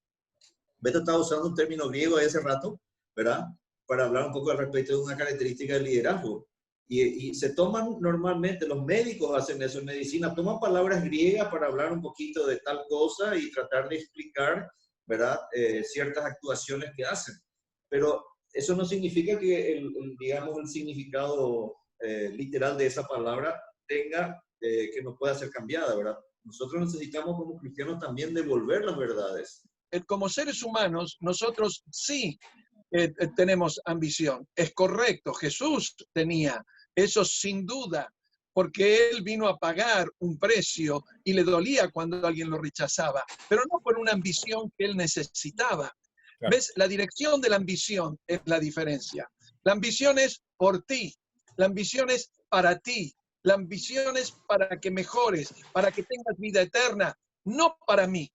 Speaker 2: Beto estaba usando un término griego hace rato, ¿verdad? Para hablar un poco al respecto de una característica del liderazgo. Y se toman normalmente, los médicos hacen eso en medicina, toman palabras griegas para hablar un poquito de tal cosa y tratar de explicar, ¿verdad? Ciertas actuaciones que hacen. Pero eso no significa que, digamos, el significado literal de esa palabra tenga, que no pueda ser cambiada, ¿verdad? Nosotros necesitamos como cristianos también devolver las verdades.
Speaker 3: Como seres humanos, nosotros sí tenemos ambición. Es correcto, Jesús tenía eso sin duda. porque Él vino a pagar un precio y le dolía cuando alguien lo rechazaba, pero no por una ambición que Él necesitaba.
Speaker 1: Claro.
Speaker 3: ¿Ves? La dirección de la ambición es la diferencia. La ambición es por ti, la ambición es para ti, la ambición es para que mejores, para que tengas vida eterna, no para mí.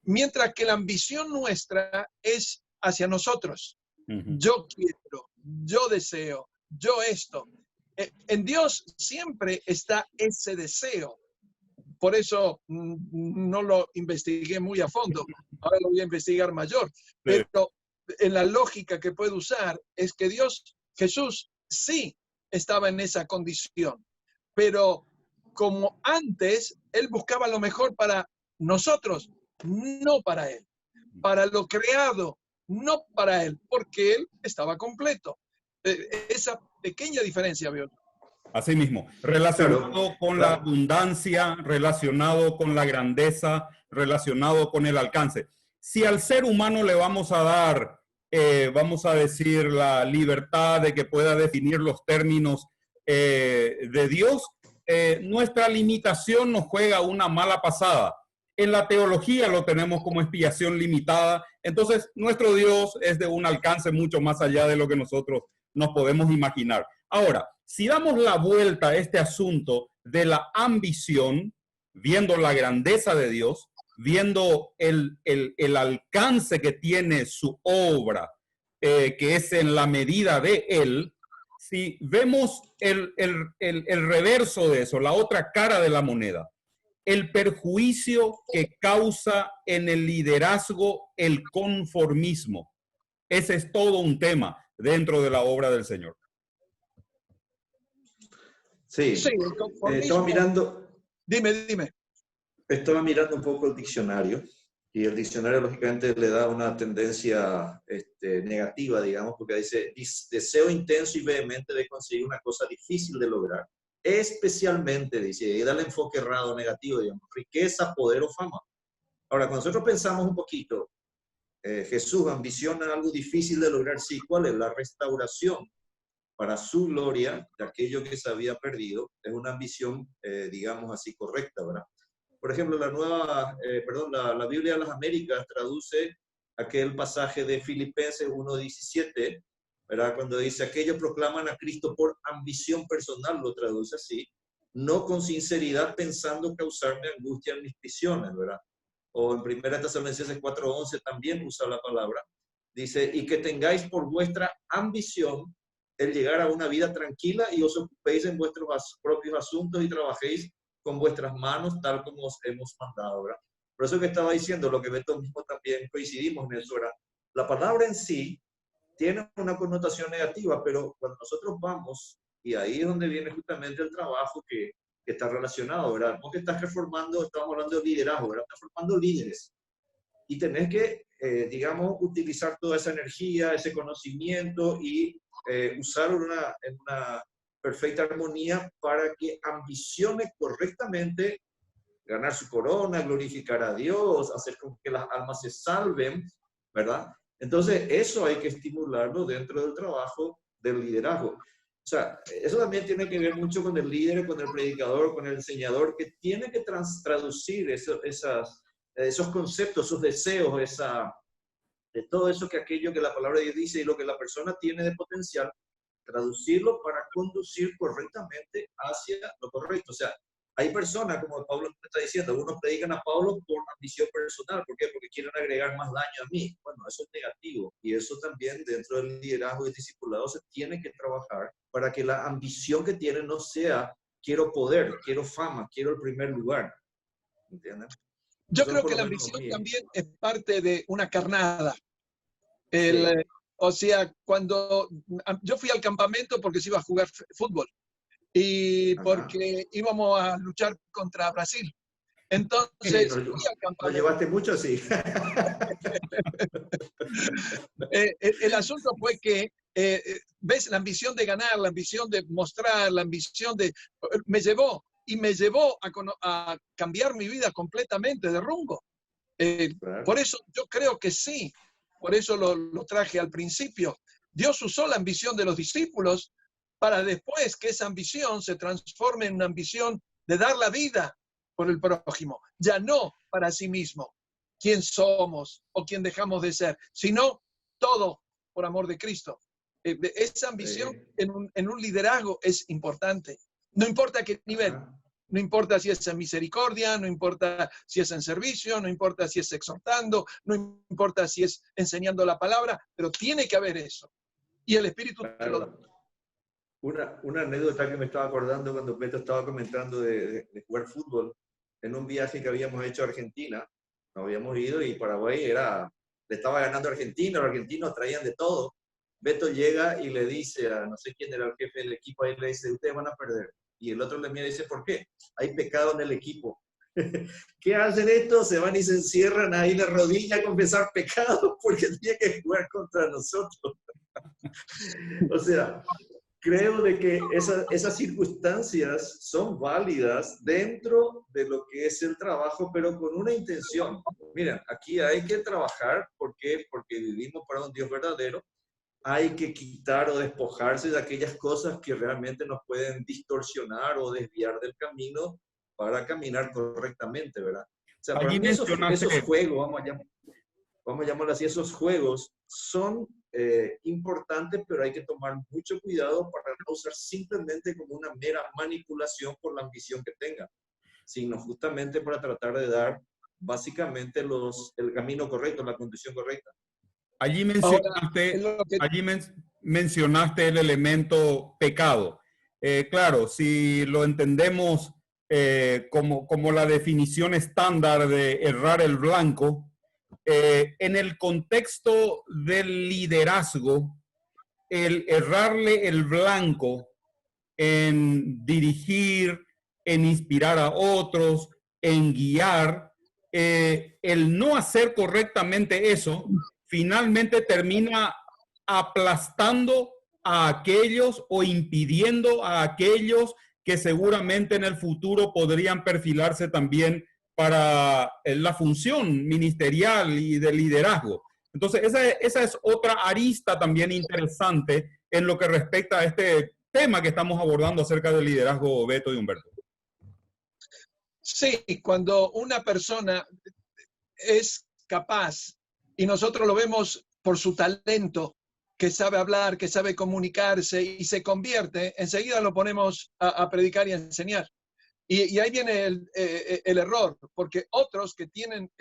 Speaker 3: Mientras que la ambición nuestra es hacia nosotros. Yo quiero, yo deseo, yo esto. En Dios siempre está ese deseo. Por eso no lo investigué muy a fondo. Ahora lo voy a investigar mayor. Pero en la lógica que puedo usar es que Jesús, sí estaba en esa condición. Pero como antes, Él buscaba lo mejor para nosotros, no para Él. Para lo creado, no para Él, porque Él estaba completo. Esa pequeña diferencia, veo.
Speaker 1: Así mismo, relacionado con la abundancia, relacionado con la grandeza, relacionado con el alcance. Si al ser humano le vamos a dar, vamos a decir, la libertad de que pueda definir los términos de Dios, nuestra limitación nos juega una mala pasada. En la teología lo tenemos como expiación limitada, entonces nuestro Dios es de un alcance mucho más allá de lo que nosotros nos podemos imaginar. Ahora, si damos la vuelta a este asunto de la ambición, viendo la grandeza de Dios, viendo el alcance que tiene su obra, que es en la medida de Él, si vemos el reverso de eso, la otra cara de la moneda, el perjuicio que causa en el liderazgo el conformismo. Ese es todo un tema dentro de la obra del Señor.
Speaker 2: Sí, estaba mirando.
Speaker 3: Dime.
Speaker 2: Estaba mirando un poco el diccionario y el diccionario lógicamente le da una tendencia negativa, digamos, porque dice deseo intenso y vehemente de conseguir una cosa difícil de lograr. Especialmente, dice, y da el enfoque errado, negativo, digamos, riqueza, poder o fama. Ahora, cuando nosotros pensamos un poquito, Jesús ambiciona algo difícil de lograr, sí, ¿cuál es? La restauración para su gloria de aquello que se había perdido. Es una ambición, digamos así, correcta, ¿verdad? Por ejemplo, la Biblia de las Américas traduce aquel pasaje de Filipenses 1:17, ¿verdad? Cuando dice, aquellos proclaman a Cristo por ambición personal, lo traduce así, no con sinceridad pensando causarme angustia en mis prisiones, ¿verdad? O en 1 Tesalonicenses 4:11 también usa la palabra, dice, y que tengáis por vuestra ambición el llegar a una vida tranquila y os ocupéis en vuestros propios asuntos y trabajéis con vuestras manos tal como os hemos mandado, ¿verdad? Por eso que estaba diciendo, lo que Beto mismo también coincidimos en eso, ¿verdad? La palabra en sí tiene una connotación negativa, pero cuando nosotros vamos, y ahí es donde viene justamente el trabajo que está relacionado, ¿verdad? Porque estás reformando, estamos hablando de liderazgo, ¿verdad? Estás formando líderes. Y tenés que, digamos, utilizar toda esa energía, ese conocimiento y usarlo en una perfecta armonía para que ambicione correctamente ganar su corona, glorificar a Dios, hacer con que las almas se salven, ¿verdad? Entonces, eso hay que estimularlo dentro del trabajo del liderazgo. O sea, eso también tiene que ver mucho con el líder, con el predicador, con el enseñador, que tiene que traducir esos conceptos, esos deseos, de todo eso que aquello que la palabra de Dios dice y lo que la persona tiene de potencial, traducirlo para conducir correctamente hacia lo correcto. O sea, hay personas, como Pablo está diciendo, algunos predican a Pablo por ambición personal. ¿Por qué? Porque quieren agregar más daño a mí. Bueno, eso es negativo. Y eso también dentro del liderazgo y discipulado se tiene que trabajar para que la ambición que tienen no sea quiero poder, quiero fama, quiero el primer lugar. ¿Entienden?
Speaker 3: Yo creo que la ambición también es parte de una carnada. O sea, cuando yo fui al campamento porque se iba a jugar fútbol y porque íbamos a luchar contra Brasil. Entonces, fui al campamento.
Speaker 2: Lo llevaste mucho, sí.
Speaker 3: El asunto fue que, ves, la ambición de ganar, la ambición de mostrar, la ambición de... me llevó a cambiar mi vida completamente de rumbo. Claro. Por eso yo creo que sí, por eso lo traje al principio. Dios usó la ambición de los discípulos para después que esa ambición se transforme en una ambición de dar la vida por el prójimo, ya no para sí mismo, quién somos o quién dejamos de ser, sino todo por amor de Cristo. Esa ambición en un liderazgo es importante. No importa a qué nivel, no importa si es en misericordia, no importa si es en servicio, no importa si es exhortando, no importa si es enseñando la palabra, pero tiene que haber eso. Y el Espíritu te lo da.
Speaker 2: Una anécdota que me estaba acordando cuando Beto estaba comentando de jugar fútbol en un viaje que habíamos hecho a Argentina. Nos habíamos ido y Paraguay le estaba ganando a Argentina, los argentinos traían de todo. Beto llega y le dice a no sé quién era el jefe del equipo, ahí le dice, ustedes van a perder. Y el otro le mira y dice, ¿por qué? Hay pecado en el equipo. ¿Qué hacen estos? Se van y se encierran ahí de rodilla a confesar pecados porque tienen que jugar contra nosotros. O sea, creo de que esas circunstancias son válidas dentro de lo que es el trabajo, pero con una intención. Mira, aquí hay que trabajar porque vivimos para un Dios verdadero. Hay que quitar o despojarse de aquellas cosas que realmente nos pueden distorsionar o desviar del camino para caminar correctamente, ¿verdad? O sea, para mí esos juegos, vamos a llamarlo así, esos juegos son importantes, pero hay que tomar mucho cuidado para no usar simplemente como una mera manipulación por la ambición que tenga, sino justamente para tratar de dar básicamente el camino correcto, la condición correcta.
Speaker 1: Allí mencionaste el elemento pecado. Claro, si lo entendemos como la definición estándar de errar el blanco, en el contexto del liderazgo, el errarle el blanco en dirigir, en inspirar a otros, en guiar, el no hacer correctamente eso, finalmente termina aplastando a aquellos o impidiendo a aquellos que seguramente en el futuro podrían perfilarse también para la función ministerial y de liderazgo. Entonces, esa es otra arista también interesante en lo que respecta a este tema que estamos abordando acerca del liderazgo, Beto y Humberto.
Speaker 3: Sí, cuando una persona es capaz y nosotros lo vemos por su talento, que sabe hablar, que sabe comunicarse y se convierte, enseguida lo ponemos a predicar y a enseñar. Y ahí viene el error, porque otros que tienen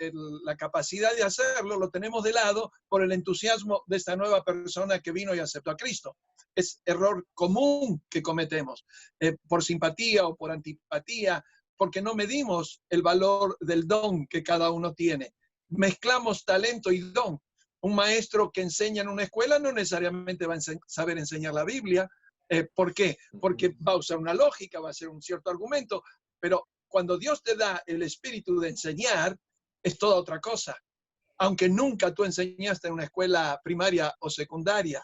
Speaker 3: la capacidad de hacerlo, lo tenemos de lado por el entusiasmo de esta nueva persona que vino y aceptó a Cristo. Es error común que cometemos, por simpatía o por antipatía, porque no medimos el valor del don que cada uno tiene. Mezclamos talento y don. Un maestro que enseña en una escuela no necesariamente va a saber enseñar la Biblia. ¿Por qué? Porque va a usar una lógica, va a hacer un cierto argumento, pero cuando Dios te da el espíritu de enseñar, es toda otra cosa. Aunque nunca tú enseñaste en una escuela primaria o secundaria.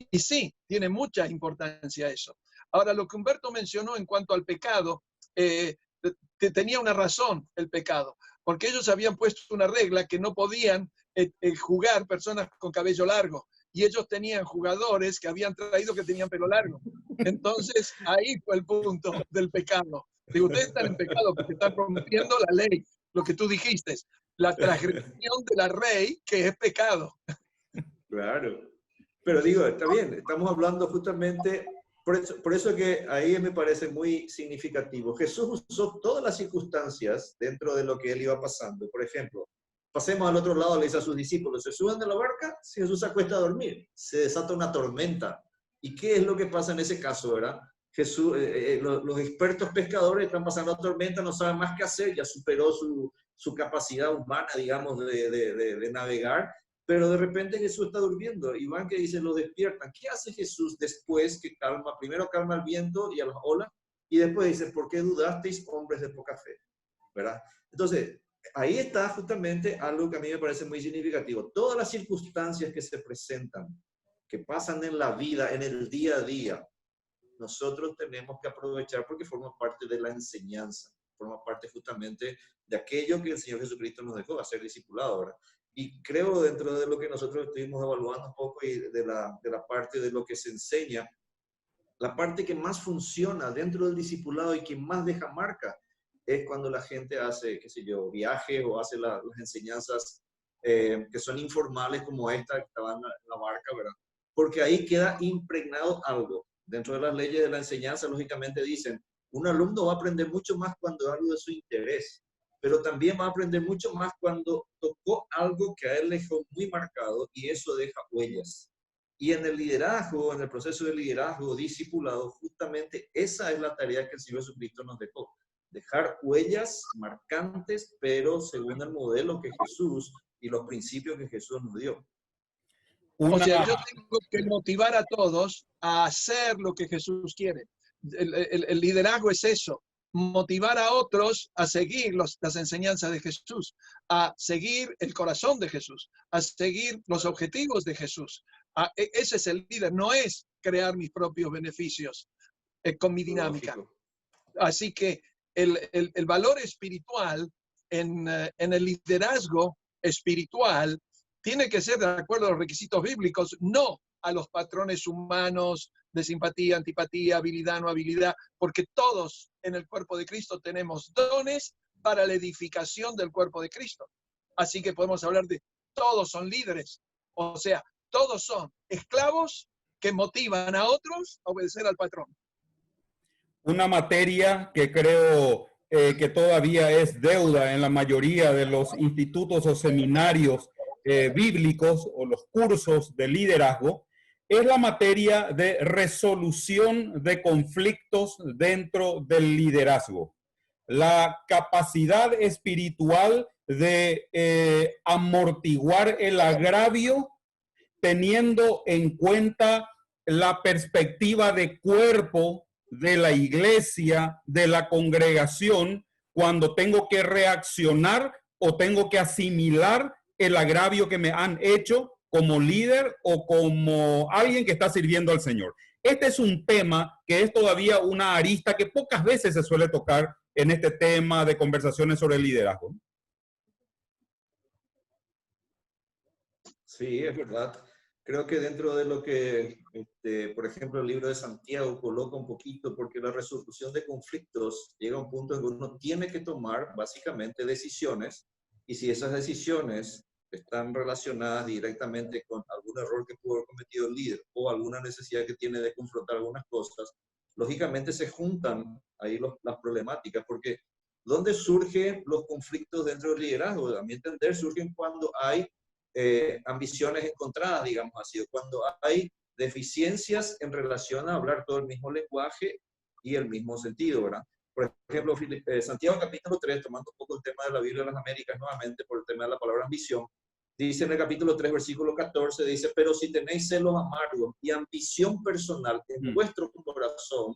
Speaker 3: Y sí, tiene mucha importancia eso. Ahora, lo que Humberto mencionó en cuanto al pecado, tenía una razón el pecado, porque ellos habían puesto una regla que no podían jugar personas con cabello largo, y ellos tenían jugadores que habían traído que tenían pelo largo. Entonces, ahí fue el punto del pecado. Digo, ustedes están en pecado porque están rompiendo la ley, lo que tú dijiste, la transgresión de la ley, que es pecado.
Speaker 2: Claro. Pero digo, está bien, estamos hablando justamente, por eso que ahí me parece muy significativo. Jesús usó todas las circunstancias dentro de lo que él iba pasando. Por ejemplo, pasemos al otro lado, le dice a sus discípulos, se suben de la barca, si Jesús se acuesta a dormir, se desata una tormenta. ¿Y qué es lo que pasa en ese caso, verdad? Jesús, los expertos pescadores están pasando la tormenta, no saben más qué hacer, ya superó su capacidad humana, digamos, de navegar, pero de repente Jesús está durmiendo y van que dicen, lo despiertan. ¿Qué hace Jesús después que calma? Primero calma el viento y a las olas, y después dice, ¿por qué dudasteis, hombres de poca fe? ¿Verdad? Entonces, ahí está justamente algo que a mí me parece muy significativo. Todas las circunstancias que se presentan, que pasan en la vida, en el día a día, nosotros tenemos que aprovechar porque forma parte de la enseñanza, forma parte justamente de aquello que el Señor Jesucristo nos dejó, hacer discipulado, ¿verdad? Y creo dentro de lo que nosotros estuvimos evaluando un poco y de la parte de lo que se enseña, la parte que más funciona dentro del discipulado y que más deja marca es cuando la gente hace, qué sé yo, viajes o hace las enseñanzas que son informales como esta que estaba en la barca, ¿verdad? Porque ahí queda impregnado algo. Dentro de las leyes de la enseñanza, lógicamente dicen, un alumno va a aprender mucho más cuando algo de su interés, pero también va a aprender mucho más cuando tocó algo que a él le dejó muy marcado y eso deja huellas. Y en el liderazgo, en el proceso de liderazgo discipulado, justamente esa es la tarea que el Señor Jesucristo nos dejó. Dejar huellas marcantes, pero según el modelo que Jesús y los principios que Jesús nos dio.
Speaker 3: O sea, yo tengo que motivar a todos a hacer lo que Jesús quiere. El liderazgo es eso, motivar a otros a seguir las enseñanzas de Jesús, a seguir el corazón de Jesús, a seguir los objetivos de Jesús. Ese es el líder, no es crear mis propios beneficios con mi dinámica.
Speaker 2: Lógico.
Speaker 3: Así que el valor espiritual en el liderazgo espiritual tiene que ser de acuerdo a los requisitos bíblicos, no a los patrones humanos de simpatía, antipatía, habilidad, no habilidad, porque todos en el cuerpo de Cristo tenemos dones para la edificación del cuerpo de Cristo. Así que podemos hablar de todos son líderes, o sea, todos son esclavos que motivan a otros a obedecer al patrón.
Speaker 1: Una materia que creo que todavía es deuda en la mayoría de los institutos o seminarios bíblicos o los cursos de liderazgo, es la materia de resolución de conflictos dentro del liderazgo. La capacidad espiritual de amortiguar el agravio teniendo en cuenta la perspectiva de cuerpo de la iglesia, de la congregación, cuando tengo que reaccionar o tengo que asimilar el agravio que me han hecho como líder o como alguien que está sirviendo al Señor. Este es un tema que es todavía una arista que pocas veces se suele tocar en este tema de conversaciones sobre el liderazgo.
Speaker 2: Sí, es verdad. Creo que dentro de lo que, por ejemplo, el libro de Santiago coloca un poquito, porque la resolución de conflictos llega a un punto en que uno tiene que tomar básicamente decisiones, y si esas decisiones están relacionadas directamente con algún error que pudo haber cometido el líder o alguna necesidad que tiene de confrontar algunas cosas, lógicamente se juntan ahí las problemáticas, porque ¿dónde surgen los conflictos dentro del liderazgo? A mi entender, surgen cuando hay ambiciones encontradas, digamos así, cuando hay deficiencias en relación a hablar todo el mismo lenguaje y el mismo sentido, ¿verdad? Por ejemplo, Santiago capítulo 3, tomando un poco el tema de la Biblia de las Américas nuevamente por el tema de la palabra ambición, dice en el capítulo 3, versículo 14, dice, pero si tenéis celos amargos y ambición personal en vuestro corazón,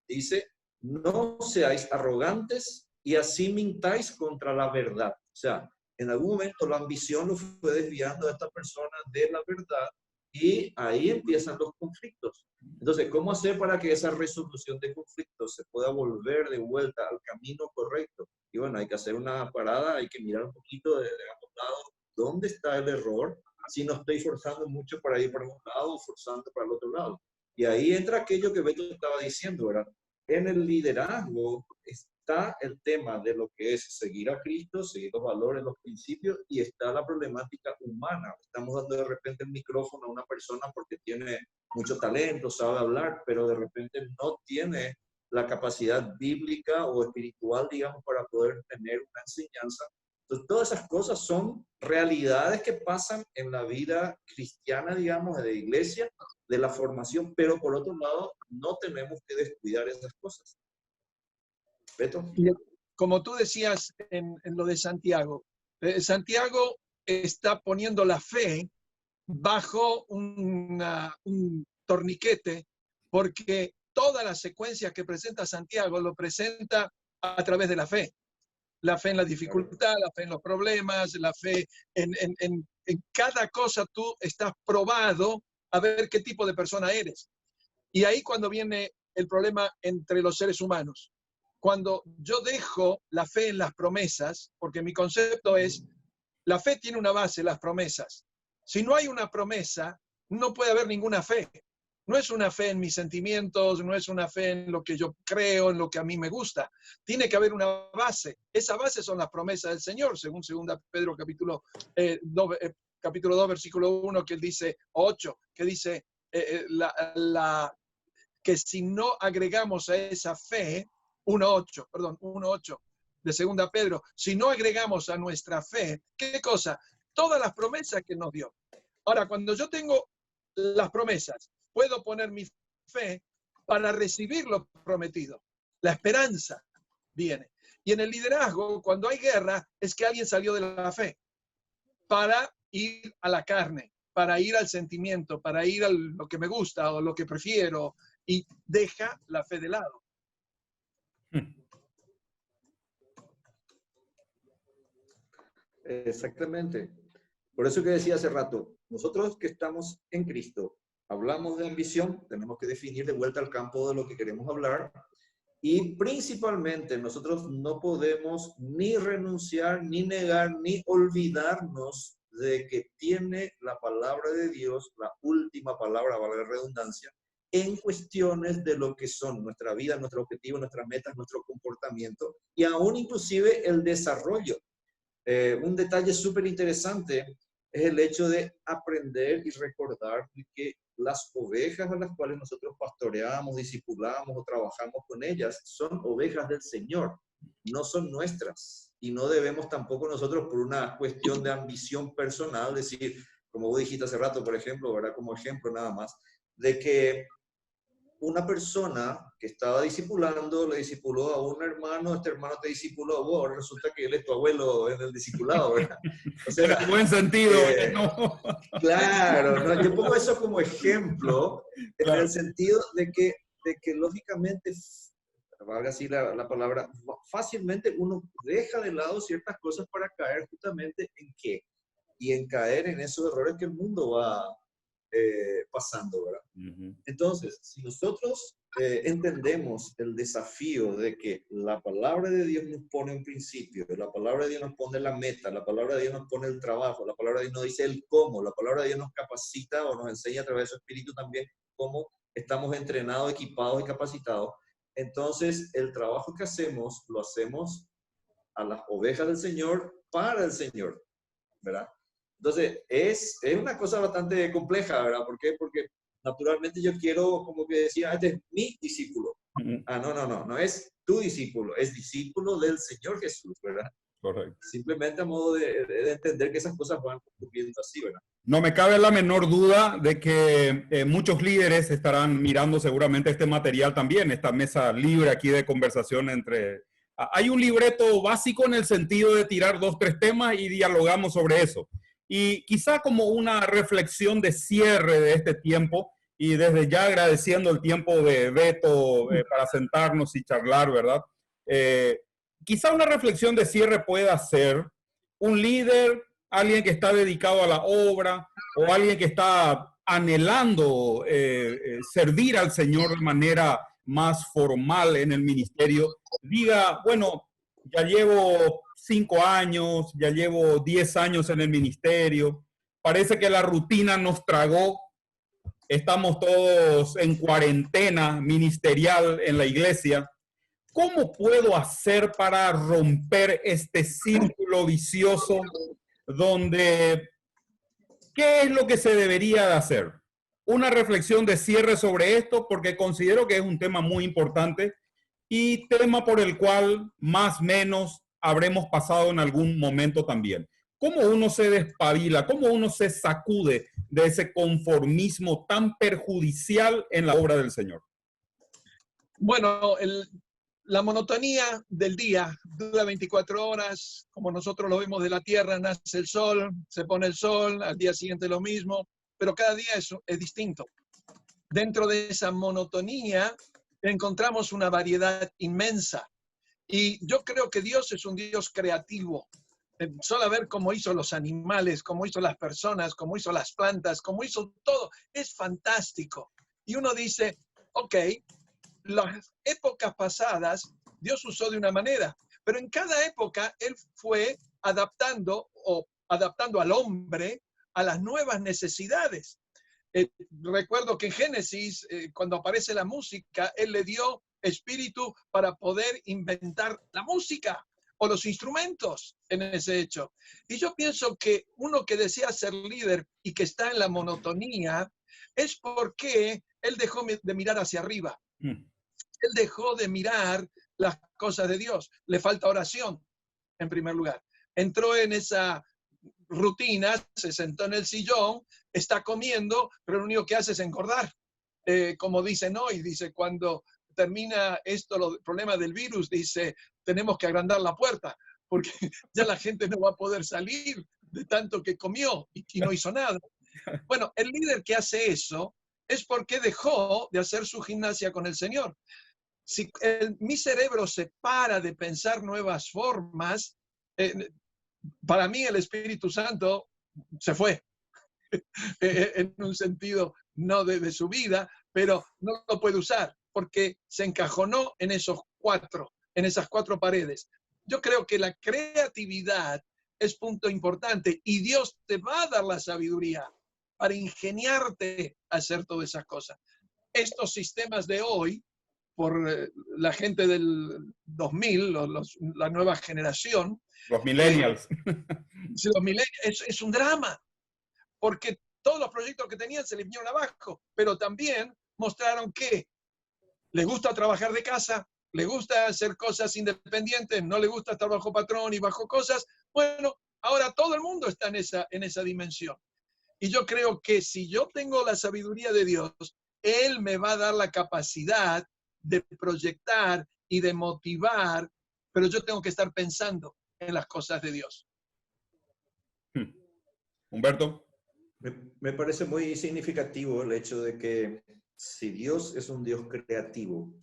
Speaker 2: dice, no seáis arrogantes y así mintáis contra la verdad. O sea, en algún momento la ambición lo fue desviando a esta persona de la verdad y ahí empiezan los conflictos. Entonces, ¿cómo hacer para que esa resolución de conflictos se pueda volver de vuelta al camino correcto? Y bueno, hay que hacer una parada, hay que mirar un poquito de ambos lados dónde está el error, si no estoy forzando mucho para ir para un lado o forzando para el otro lado. Y ahí entra aquello que Beto estaba diciendo, ¿verdad? En el liderazgo está el tema de lo que es seguir a Cristo, seguir los valores, los principios, y está la problemática humana. Estamos dando de repente el micrófono a una persona porque tiene mucho talento, sabe hablar, pero de repente no tiene la capacidad bíblica o espiritual, digamos, para poder tener una enseñanza. Entonces, todas esas cosas son realidades que pasan en la vida cristiana, digamos, de la iglesia, de la formación, pero por otro lado, no tenemos que descuidar esas cosas. Beto.
Speaker 3: Como tú decías en lo de Santiago, Santiago está poniendo la fe bajo un torniquete, porque toda la secuencia que presenta Santiago lo presenta a través de la fe. La fe en la dificultad, la fe en los problemas, la fe en cada cosa tú estás probado a ver qué tipo de persona eres. Y ahí cuando viene el problema entre los seres humanos. Cuando yo dejo la fe en las promesas, porque mi concepto es, la fe tiene una base, las promesas. Si no hay una promesa, no puede haber ninguna fe. No es una fe en mis sentimientos, no es una fe en lo que yo creo, en lo que a mí me gusta. Tiene que haber una base. Esa base son las promesas del Señor, según 2 Pedro capítulo 2, versículo 1, que él dice, 8, que dice que si no agregamos a esa fe, 1.8 de 2 Pedro, si no agregamos a nuestra fe, ¿qué cosa? Todas las promesas que nos dio. Ahora, cuando yo tengo las promesas, puedo poner mi fe para recibir lo prometido. La esperanza viene. Y en el liderazgo, cuando hay guerra, es que alguien salió de la fe para ir a la carne, para ir al sentimiento, para ir a lo que me gusta o lo que prefiero, y deja la fe de lado.
Speaker 2: Exactamente. Por eso que decía hace rato, nosotros que estamos en Cristo, hablamos de ambición, tenemos que definir de vuelta al campo de lo que queremos hablar, y principalmente nosotros no podemos ni renunciar, ni negar, ni olvidarnos de que tiene la palabra de Dios, la última palabra, valga la redundancia, en cuestiones de lo que son nuestra vida, nuestro objetivo, nuestras metas, nuestro comportamiento, y aún inclusive el desarrollo. Un detalle súper interesante es el hecho de aprender y recordar que las ovejas a las cuales nosotros pastoreamos, discipulamos o trabajamos con ellas son ovejas del Señor, no son nuestras. Y no debemos tampoco nosotros, por una cuestión de ambición personal, decir, como vos dijiste hace rato, por ejemplo, ¿verdad? Como ejemplo nada más, de que una persona que estaba discipulando, le discipuló a un hermano, este hermano te discipuló a vos, resulta que él es tu abuelo en el discipulado, ¿verdad? O sea,
Speaker 1: en buen sentido, no.
Speaker 2: Claro, ¿no? Yo pongo eso como ejemplo,
Speaker 1: Claro.
Speaker 2: en el sentido de que lógicamente, valga así la palabra, fácilmente uno deja de lado ciertas cosas para caer justamente en qué, y en caer en esos errores que el mundo va pasando, ¿verdad? Entonces, si nosotros entendemos el desafío de que la palabra de Dios nos pone un principio, la palabra de Dios nos pone la meta, la palabra de Dios nos pone el trabajo, la palabra de Dios nos dice el cómo, la palabra de Dios nos capacita o nos enseña a través de su espíritu también cómo estamos entrenados, equipados y capacitados. Entonces, el trabajo que hacemos, lo hacemos a las ovejas del Señor, para el Señor, ¿verdad? Entonces, es una cosa bastante compleja, ¿verdad? ¿Por qué? Porque naturalmente yo quiero, como que decía, este es mi discípulo. No es tu discípulo, es discípulo del Señor Jesús, ¿verdad?
Speaker 1: Correcto.
Speaker 2: Simplemente a modo de entender que esas cosas van ocurriendo así, ¿verdad?
Speaker 1: No me cabe la menor duda de que muchos líderes estarán mirando seguramente este material también, esta mesa libre aquí de conversación entre... Hay un libreto básico en el sentido de tirar 2, 3 temas y dialogamos sobre eso. Y quizá como una reflexión de cierre de este tiempo, y desde ya agradeciendo el tiempo de Beto para sentarnos y charlar, ¿verdad? Quizá una reflexión de cierre pueda ser un líder, alguien que está dedicado a la obra o alguien que está anhelando servir al Señor de manera más formal en el ministerio, diga, bueno, ya llevo 5 años, ya llevo 10 años en el ministerio, parece que la rutina nos tragó, estamos todos en cuarentena ministerial en la iglesia. ¿Cómo puedo hacer para romper este círculo vicioso donde, ¿qué es lo que se debería de hacer? Una reflexión de cierre sobre esto porque considero que es un tema muy importante y tema por el cual más o menos habremos pasado en algún momento también. ¿Cómo uno se despabila? ¿Cómo uno se sacude de ese conformismo tan perjudicial en la obra del Señor?
Speaker 3: Bueno, la monotonía del día dura 24 horas, como nosotros lo vemos de la tierra, nace el sol, se pone el sol, al día siguiente lo mismo, pero cada día es distinto. Dentro de esa monotonía encontramos una variedad inmensa. Y yo creo que Dios es un Dios creativo. Solo ver cómo hizo los animales, cómo hizo las personas, cómo hizo las plantas, cómo hizo todo, es fantástico. Y uno dice, ok, las épocas pasadas Dios usó de una manera, pero en cada época Él fue adaptando al hombre a las nuevas necesidades. Recuerdo que en Génesis, cuando aparece la música, Él le dio espíritu para poder inventar la música o los instrumentos en ese hecho. Y yo pienso que uno que desea ser líder y que está en la monotonía es porque él dejó de mirar hacia arriba. Él dejó de mirar las cosas de Dios. Le falta oración, en primer lugar. Entró en esa rutina, se sentó en el sillón, está comiendo, pero lo único que hace es engordar. Como dicen hoy, dice, cuando termina esto, los problemas del virus, dice, tenemos que agrandar la puerta, porque ya la gente no va a poder salir de tanto que comió y no hizo nada. Bueno, el líder que hace eso es porque dejó de hacer su gimnasia con el Señor. Si mi cerebro se para de pensar nuevas formas, para mí el Espíritu Santo se fue, en un sentido no de su vida, pero no lo puede usar porque se encajonó en esas cuatro paredes. Yo creo que la creatividad es punto importante y Dios te va a dar la sabiduría para ingeniarte a hacer todas esas cosas. Estos sistemas de hoy, por la gente del 2000, la nueva generación.
Speaker 1: Los millennials.
Speaker 3: Los millennials es un drama, porque todos los proyectos que tenían se les vinieron abajo, pero también mostraron que les gusta trabajar de casa, les gusta hacer cosas independientes, no les gusta estar bajo patrón y bajo cosas. Bueno, ahora todo el mundo está en esa dimensión. Y yo creo que si yo tengo la sabiduría de Dios, Él me va a dar la capacidad de proyectar y de motivar, pero yo tengo que estar pensando en las cosas de Dios.
Speaker 1: Humberto.
Speaker 2: Me parece muy significativo el hecho de que si Dios es un Dios creativo,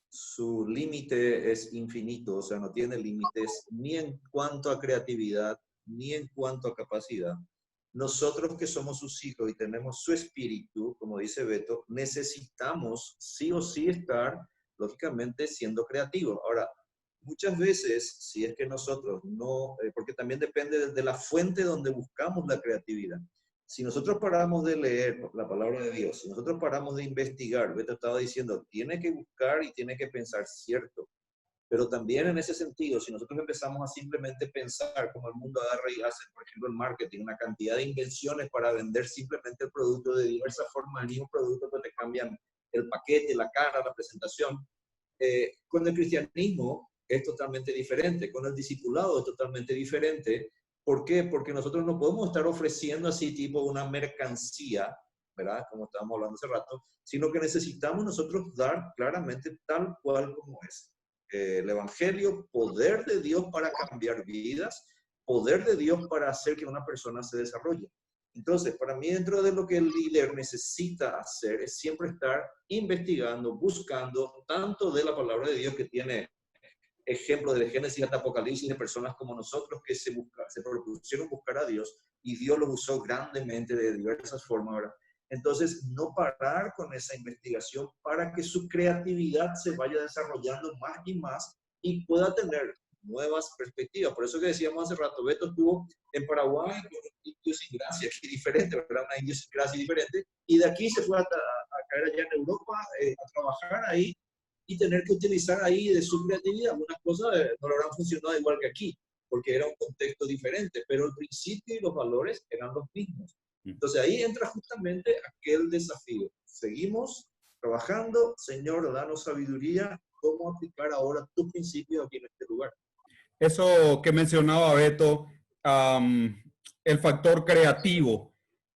Speaker 2: su límite es infinito, o sea, no tiene límites ni en cuanto a creatividad, ni en cuanto a capacidad. Nosotros que somos sus hijos y tenemos su espíritu, como dice Beto, necesitamos sí o sí estar, lógicamente, siendo creativos. Ahora, muchas veces, si es que nosotros no, porque también depende de la fuente donde buscamos la creatividad. Si nosotros paramos de leer la palabra de Dios, si nosotros paramos de investigar, Beto estaba diciendo, tiene que buscar y tiene que pensar, cierto. Pero también en ese sentido, si nosotros empezamos a simplemente pensar como el mundo agarra y hace, por ejemplo, el marketing, una cantidad de invenciones para vender simplemente el producto de diversas formas, el mismo producto que te cambian el paquete, la cara, la presentación. Con el cristianismo es totalmente diferente, con el discipulado es totalmente diferente. ¿Por qué? Porque nosotros no podemos estar ofreciendo así tipo una mercancía, ¿verdad? Como estábamos hablando hace rato, sino que necesitamos nosotros dar claramente tal cual como es. El Evangelio, poder de Dios para cambiar vidas, poder de Dios para hacer que una persona se desarrolle. Entonces, para mí, dentro de lo que el líder necesita hacer es siempre estar investigando, buscando, tanto de la palabra de Dios que tiene ejemplos de Génesis hasta Apocalipsis de personas como nosotros que se propusieron buscar a Dios y Dios los usó grandemente de diversas formas, ¿verdad? Entonces, no parar con esa investigación para que su creatividad se vaya desarrollando más y más y pueda tener nuevas perspectivas. Por eso que decíamos hace rato, Beto estuvo en Paraguay con una idiosincrasia diferente, ¿verdad? Una idiosincrasia diferente, y de aquí se fue a caer allá en Europa, a trabajar ahí y tener que utilizar ahí de su creatividad. Algunas cosas no lo habrán funcionado igual que aquí, porque era un contexto diferente, pero el principio y los valores eran los mismos. Entonces ahí entra justamente aquel desafío. Seguimos trabajando, Señor, danos sabiduría, cómo aplicar ahora tus principios aquí en este lugar.
Speaker 1: Eso que mencionaba Beto, el factor creativo.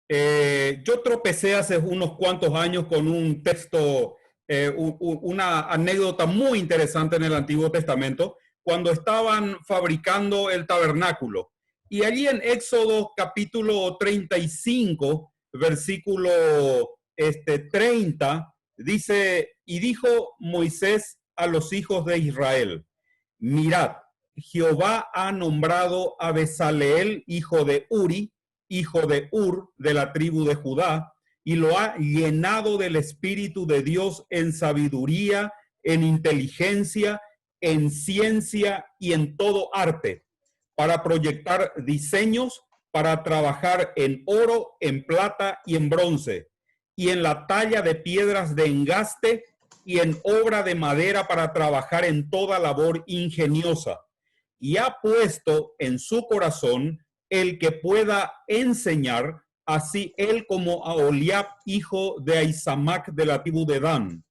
Speaker 1: Yo tropecé hace unos cuantos años con un texto, una anécdota muy interesante en el Antiguo Testamento, cuando estaban fabricando el tabernáculo. Y allí en Éxodo capítulo 35, versículo 30, dice, y dijo Moisés a los hijos de Israel, mirad, Jehová ha nombrado a Bezaleel, hijo de Uri, hijo de Ur, de la tribu de Judá, y lo ha llenado del Espíritu de Dios en sabiduría, en inteligencia, en ciencia y en todo arte, para proyectar diseños, para trabajar en oro, en plata y en bronce, y en la talla de piedras de engaste y en obra de madera para trabajar en toda labor ingeniosa. Y ha puesto en su corazón el que pueda enseñar, así él como Aholiab, hijo de Ahisamac de la tribu de Dan,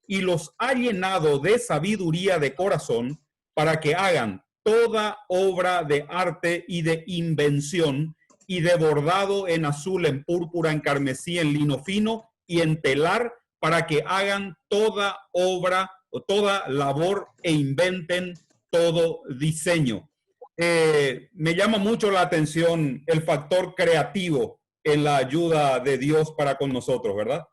Speaker 1: y los ha llenado de sabiduría de corazón para que hagan toda obra de arte y de invención y de bordado en azul, en púrpura, en carmesí, en lino fino y en telar, para que hagan toda obra o toda labor e inventen todo diseño. Me llama mucho la atención el factor creativo en la ayuda de Dios para con nosotros, ¿verdad?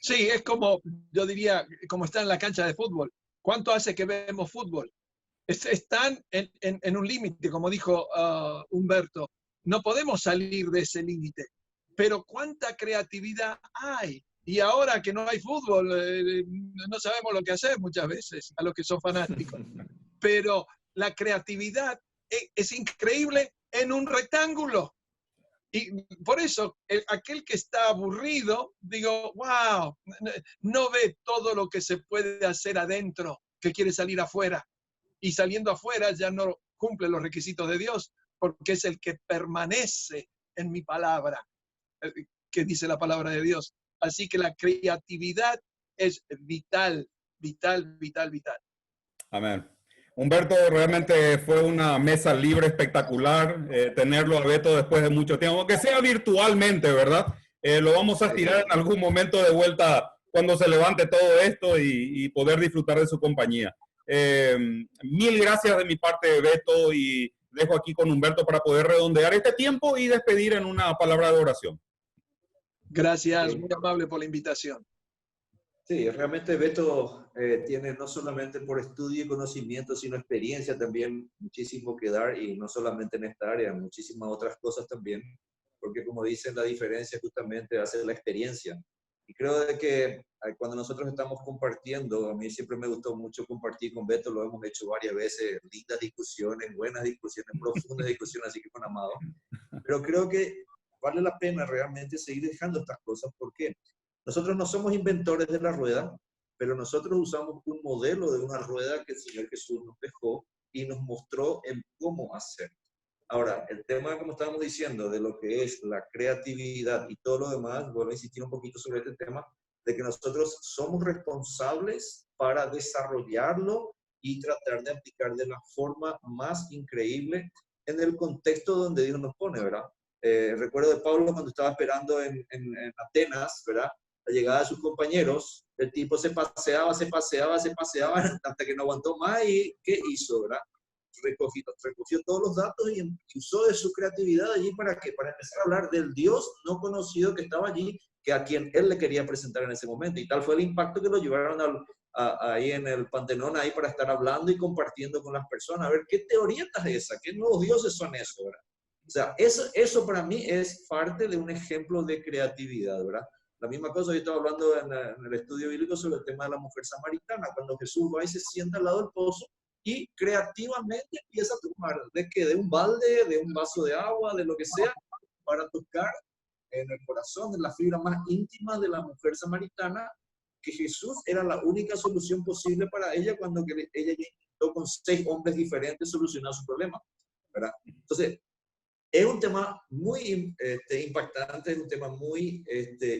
Speaker 3: Sí, es como, yo diría, como está en la cancha de fútbol. ¿Cuánto hace que vemos fútbol? Están en un límite, como dijo Humberto. No podemos salir de ese límite. Pero ¿cuánta creatividad hay? Y ahora que no hay fútbol, no sabemos lo que hacer muchas veces a los que son fanáticos. Pero la creatividad es increíble en un rectángulo. Y por eso, aquel que está aburrido, digo, wow, no ve todo lo que se puede hacer adentro, que quiere salir afuera. Y saliendo afuera ya no cumple los requisitos de Dios, porque es el que permanece en mi palabra, que dice la palabra de Dios. Así que la creatividad es vital, vital, vital, vital.
Speaker 1: Amén. Humberto, realmente fue una mesa libre espectacular tenerlo a Beto después de mucho tiempo, aunque sea virtualmente, ¿verdad? Lo vamos a tirar en algún momento de vuelta cuando se levante todo esto y poder disfrutar de su compañía. Mil gracias de mi parte, Beto, y dejo aquí con Humberto para poder redondear este tiempo y despedir en una palabra de oración.
Speaker 3: Gracias, muy amable por la invitación.
Speaker 2: Sí, realmente Beto tiene no solamente por estudio y conocimiento, sino experiencia también, muchísimo que dar, y no solamente en esta área, muchísimas otras cosas también, porque como dicen, la diferencia justamente hace la experiencia. Y creo de que cuando nosotros estamos compartiendo, a mí siempre me gustó mucho compartir con Beto, lo hemos hecho varias veces, lindas discusiones, buenas discusiones, profundas discusiones, así que con Amado, pero creo que vale la pena realmente seguir dejando estas cosas, porque nosotros no somos inventores de la rueda, pero nosotros usamos un modelo de una rueda que el Señor Jesús nos dejó y nos mostró el cómo hacer. Ahora, el tema, como estábamos diciendo, de lo que es la creatividad y todo lo demás, vuelvo a insistir un poquito sobre este tema, de que nosotros somos responsables para desarrollarlo y tratar de aplicar de la forma más increíble en el contexto donde Dios nos pone, ¿verdad? Recuerdo de Pablo cuando estaba esperando en Atenas, ¿verdad? La llegada de sus compañeros, el tipo se paseaba hasta que no aguantó más y ¿qué hizo, verdad? Recogió todos los datos y usó de su creatividad allí para empezar a hablar del Dios no conocido que estaba allí, que a quien él le quería presentar en ese momento. Y tal fue el impacto que lo llevaron ahí en el Pantenón, ahí para estar hablando y compartiendo con las personas. A ver, ¿qué teoría es esa? ¿Qué nuevos dioses son esos, verdad? O sea, eso para mí es parte de un ejemplo de creatividad, ¿verdad? La misma cosa, yo estaba hablando en el estudio bíblico sobre el tema de la mujer samaritana, cuando Jesús va y se sienta al lado del pozo y creativamente empieza a tomar de un balde, de un vaso de agua, de lo que sea, para tocar en el corazón, en la fibra más íntima de la mujer samaritana, que Jesús era la única solución posible para ella cuando ella intentó con 6 hombres diferentes solucionar su problema, ¿verdad? Entonces, es un tema muy impactante, es un tema muy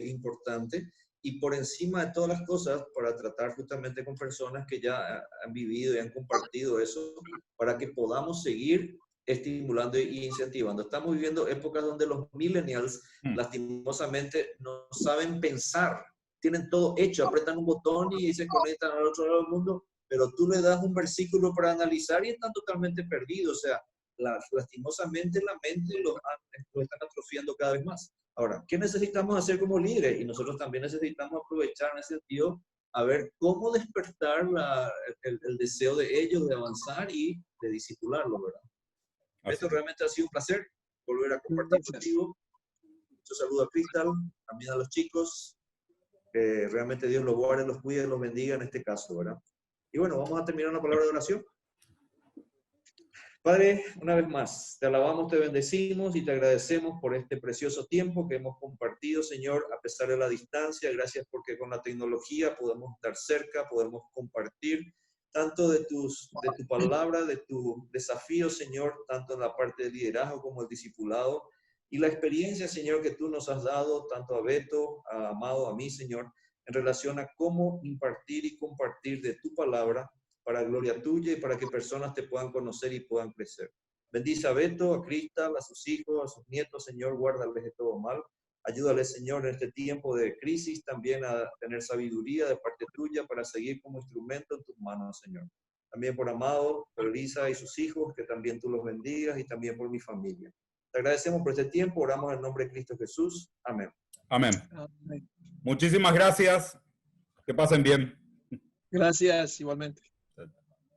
Speaker 2: importante, y por encima de todas las cosas, para tratar justamente con personas que ya han vivido y han compartido eso, para que podamos seguir estimulando y incentivando. Estamos viviendo épocas donde los millennials, lastimosamente, no saben pensar, tienen todo hecho, apretan un botón y se conectan al otro lado del mundo, pero tú le das un versículo para analizar y están totalmente perdidos. O sea, lastimosamente la mente lo están atrofiando cada vez más. Ahora, ¿qué necesitamos hacer como líderes? Y nosotros también necesitamos aprovechar en ese sentido a ver cómo despertar el deseo de ellos de avanzar y de discipularlo, ¿verdad? Esto realmente ha sido un placer volver a compartir contigo. Mucho saludo a Cristal, también a los chicos. Realmente Dios los guarde, los cuide, los bendiga en este caso, ¿verdad? Y bueno, vamos a terminar una palabra de oración. Padre, una vez más, te alabamos, te bendecimos y te agradecemos por este precioso tiempo que hemos compartido, Señor, a pesar de la distancia. Gracias porque con la tecnología podemos estar cerca, podemos compartir tanto de tu palabra, de tu desafío, Señor, tanto en la parte de liderazgo como el discipulado, y la experiencia, Señor, que tú nos has dado, tanto a Beto, a Amado, a mí, Señor, en relación a cómo impartir y compartir de tu palabra para gloria tuya y para que personas te puedan conocer y puedan crecer. Bendice a Beto, a Cristal, a sus hijos, a sus nietos, Señor, guárdales de todo mal. Ayúdales, Señor, en este tiempo de crisis también a tener sabiduría de parte tuya para seguir como instrumento en tus manos, Señor. También por Amado, por Elisa y sus hijos, que también tú los bendigas, y también por mi familia. Te agradecemos por este tiempo, oramos en el nombre de Cristo Jesús. Amén.
Speaker 1: Amén.
Speaker 3: Amén.
Speaker 1: Muchísimas gracias. Que pasen bien.
Speaker 3: Gracias, igualmente.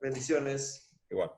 Speaker 2: Bendiciones.
Speaker 1: Igual.